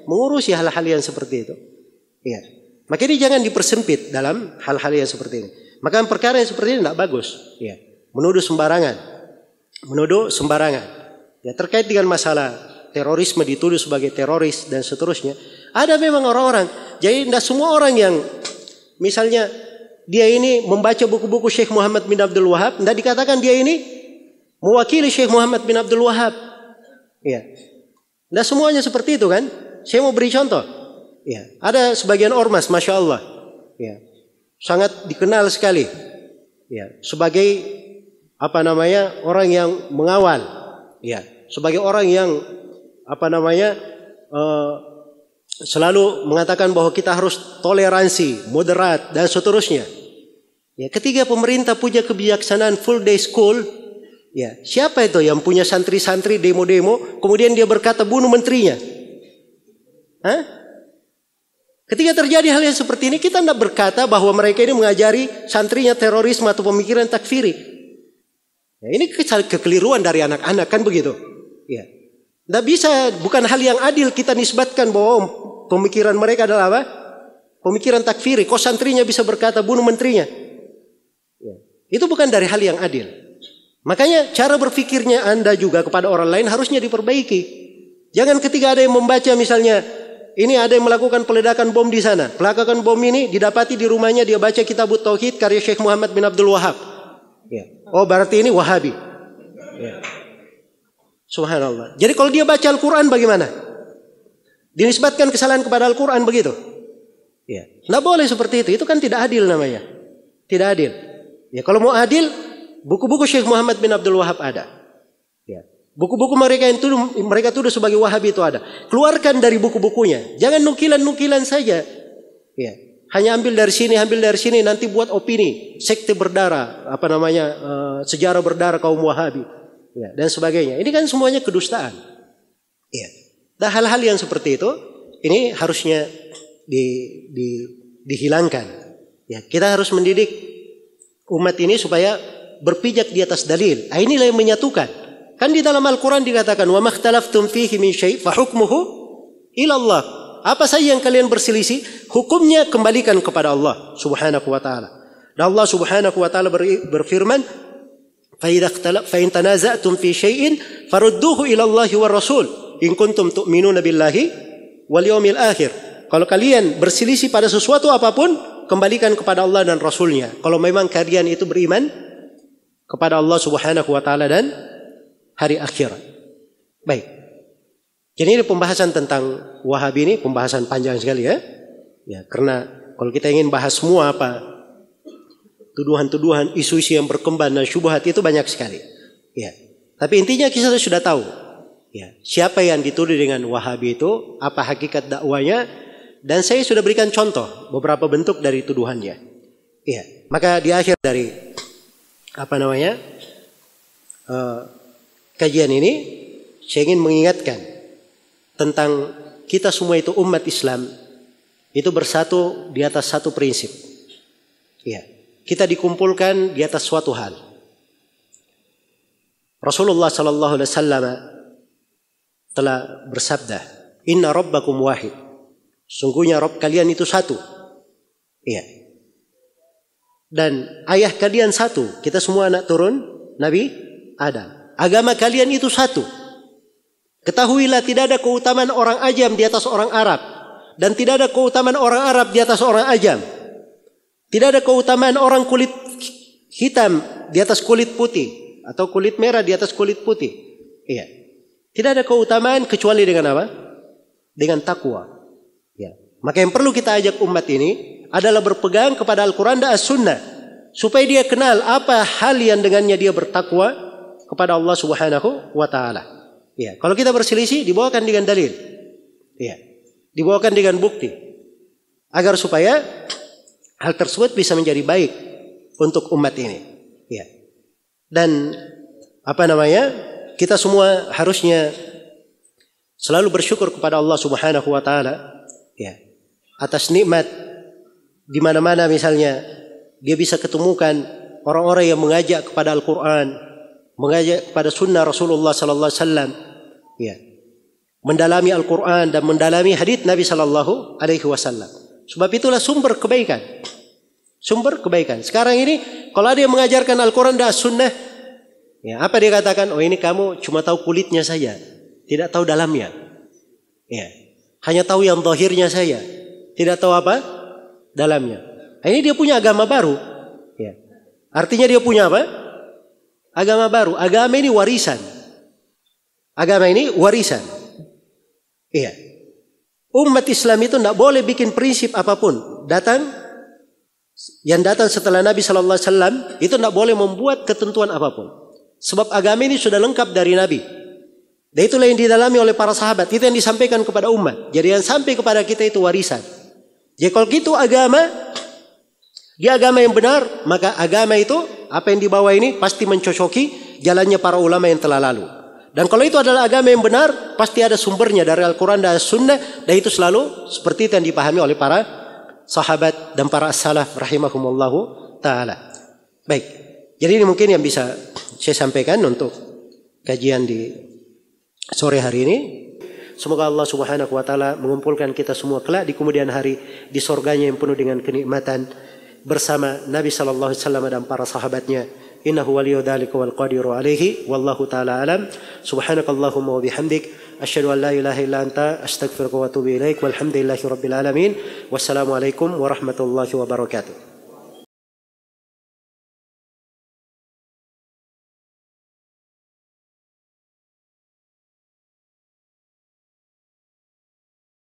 mengurusi hal-hal yang seperti itu. Ya. Maka ini jangan dipersempit dalam hal-hal yang seperti ini. Maka perkara yang seperti ini tidak bagus. Ya. Menuduh sembarangan. Ya, terkait dengan masalah terorisme, dituduh sebagai teroris dan seterusnya. Ada memang orang-orang. Jadi tidak semua orang yang misalnya dia ini membaca buku-buku Syekh Muhammad bin Abdul Wahab, tidak dikatakan dia ini mewakili Syekh Muhammad bin Abdul Wahab. Ya. Tidak semuanya seperti itu kan. Saya mau beri contoh. Ya. Ada sebagian ormas, Masya Allah. Ya. Sangat dikenal sekali. Ya. Sebagai orang yang mengawal. Ya. Sebagai orang yang selalu mengatakan bahwa kita harus toleransi, moderat dan seterusnya. Ya, ketika pemerintah punya kebijaksanaan full day school, ya, siapa itu yang punya santri-santri demo-demo, kemudian dia berkata bunuh menterinya? Hah? Ketika terjadi hal yang seperti ini, kita tidak berkata bahwa mereka ini mengajari santrinya terorisme atau pemikiran takfiri. Ya, ini kekeliruan dari anak-anak kan begitu. Ya. Tidak bisa, bukan hal yang adil kita nisbatkan bahwa pemikiran mereka adalah apa? Pemikiran takfiri. Kok santrinya bisa berkata bunuh menterinya? Ya. Itu bukan dari hal yang adil. Makanya cara berpikirnya Anda juga kepada orang lain harusnya diperbaiki. Jangan ketika ada yang membaca misalnya, ini ada yang melakukan peledakan bom di sana. Peledakan bom ini didapati di rumahnya, dia baca Kitabut Tauhid karya Syekh Muhammad bin Abdul Wahab. Ya. Oh berarti ini Wahabi. Ya. Subhanallah. Jadi kalau dia baca Al-Quran bagaimana? Dinisbatkan kesalahan kepada Al-Quran begitu? Ya. Nggak boleh seperti itu. Itu kan tidak adil namanya. Tidak adil. Ya, kalau mau adil, buku-buku Syekh Muhammad bin Abdul Wahab ada. Ya. Buku-buku mereka tuduh sebagai Wahabi itu ada. Keluarkan dari buku-bukunya. Jangan nukilan-nukilan saja. Ya. Hanya ambil dari sini, nanti buat opini. Sekte berdarah, sejarah berdarah kaum Wahabi. Ya, dan sebagainya. Ini kan semuanya kedustaan. Ya. Dan hal-hal yang seperti itu, ini harusnya dihilangkan. Ya, kita harus mendidik umat ini supaya berpijak di atas dalil. Inilah yang menyatukan. Kan di dalam Al-Quran dikatakan, wa makhtalaftum fihi min syai' fa hukmuhu ila Allah. Apa saja yang kalian berselisih, hukumnya kembalikan kepada Allah Subhanahu wa taala. Dan Allah Subhanahu wa taala berfirman, فَإِنْ تَنَازَعْتُمْ فِي شَيْءٍ فَرُدُّوهُ إِلَى اللَّهِ وَالرَّسُولِ إِنْ كُنْتُمْ تُؤْمِنُونَ بِاللَّهِ وَالْيَوْمِ الْآخِرِ. Kalau kalian berselisih pada sesuatu apapun, kembalikan kepada Allah dan Rasulnya. Kalau memang kalian itu beriman kepada Allah Subhanahu wa taala dan hari akhirat. Baik. Jadi ini pembahasan tentang Wahabi ini pembahasan panjang sekali ya. Ya, karena kalau kita ingin bahas semua apa tuduhan-tuduhan, isu-isu yang berkembang dan syubhat itu banyak sekali. Ya. Tapi intinya kita sudah tahu. Ya, siapa yang dituduh dengan Wahabi itu, apa hakikat dakwanya, dan saya sudah berikan contoh beberapa bentuk dari tuduhannya. Ya. Maka di akhir dari kajian ini saya ingin mengingatkan tentang kita semua itu umat Islam itu bersatu di atas satu prinsip. Ya, kita dikumpulkan di atas suatu hal. Rasulullah sallallahu alaihi wasallam telah bersabda, "Inna rabbakum wahid." Sungguhnya Rabb kalian itu satu. Iya. Dan ayah kalian satu. Kita semua anak turun Nabi Adam. Agama kalian itu satu. Ketahuilah tidak ada keutamaan orang Ajam di atas orang Arab. Dan tidak ada keutamaan orang Arab di atas orang Ajam. Tidak ada keutamaan orang kulit hitam di atas kulit putih. Atau kulit merah di atas kulit putih. Iya. Tidak ada keutamaan kecuali dengan apa? Dengan takwa. Ya. Maka yang perlu kita ajak umat ini adalah berpegang kepada Al-Quran dan As-Sunnah. Supaya dia kenal apa hal yang dengannya dia bertakwa kepada Allah Subhanahu wa ta'ala. Ya. Kalau kita berselisih, dibawakan dengan dalil. Ya. Dibawakan dengan bukti. Agar supaya hal tersebut bisa menjadi baik untuk umat ini. Ya. Dan kita semua harusnya selalu bersyukur kepada Allah Subhanahu wa ta'ala. Ya. Atas nikmat di mana-mana misalnya dia bisa ketemukan orang-orang yang mengajak kepada Al-Quran, mengajak kepada sunnah Rasulullah sallallahu alaihi wasallam, ya. Mendalami Al-Quran dan mendalami hadits Nabi sallallahu alaihi wasallam. Sebab itulah sumber kebaikan. Sumber kebaikan. Sekarang ini kalau ada yang mengajarkan Al-Quran dan sunnah, ya, apa dia katakan? Oh, ini kamu cuma tahu kulitnya saja, tidak tahu dalamnya. Ya. Hanya tahu yang zahirnya saja, tidak tahu apa dalamnya. Ini dia punya agama baru. Ya. Artinya dia punya apa? Agama baru. Agama ini warisan. Agama ini warisan. Iya. Umat Islam itu tidak boleh bikin prinsip apapun. Yang datang setelah Nabi Sallallahu Alaihi Wasallam itu tidak boleh membuat ketentuan apapun. Sebab agama ini sudah lengkap dari Nabi. Dan itulah yang didalami oleh para sahabat. Itu yang disampaikan kepada umat. Jadi yang sampai kepada kita itu warisan. Jadi kalau gitu agama, dia agama yang benar, maka agama itu apa yang dibawa ini pasti mencocoki jalannya para ulama yang telah lalu. Dan kalau itu adalah agama yang benar, pasti ada sumbernya dari Al-Quran dan As-Sunnah. Dan itu selalu seperti itu yang dipahami oleh para sahabat dan para as-salaf rahimahumullahu ta'ala. Baik, jadi ini mungkin yang bisa saya sampaikan untuk kajian di sore hari ini. Semoga Allah Subhanahu wa taala mengumpulkan kita semua kelak di kemudian hari di surganya yang penuh dengan kenikmatan bersama Nabi sallallahu alaihi wasallam dan para sahabatnya. Innahu waliyyu dzalika wal qadiru alaihi wallahu taala alam. Subhanakallahumma wa bihamdik asyhadu an la ilaha illa anta astaghfiruka wa atubu ilaik walhamdulillahi rabbil alamin. Wassalamu alaikum warahmatullahi wabarakatuh.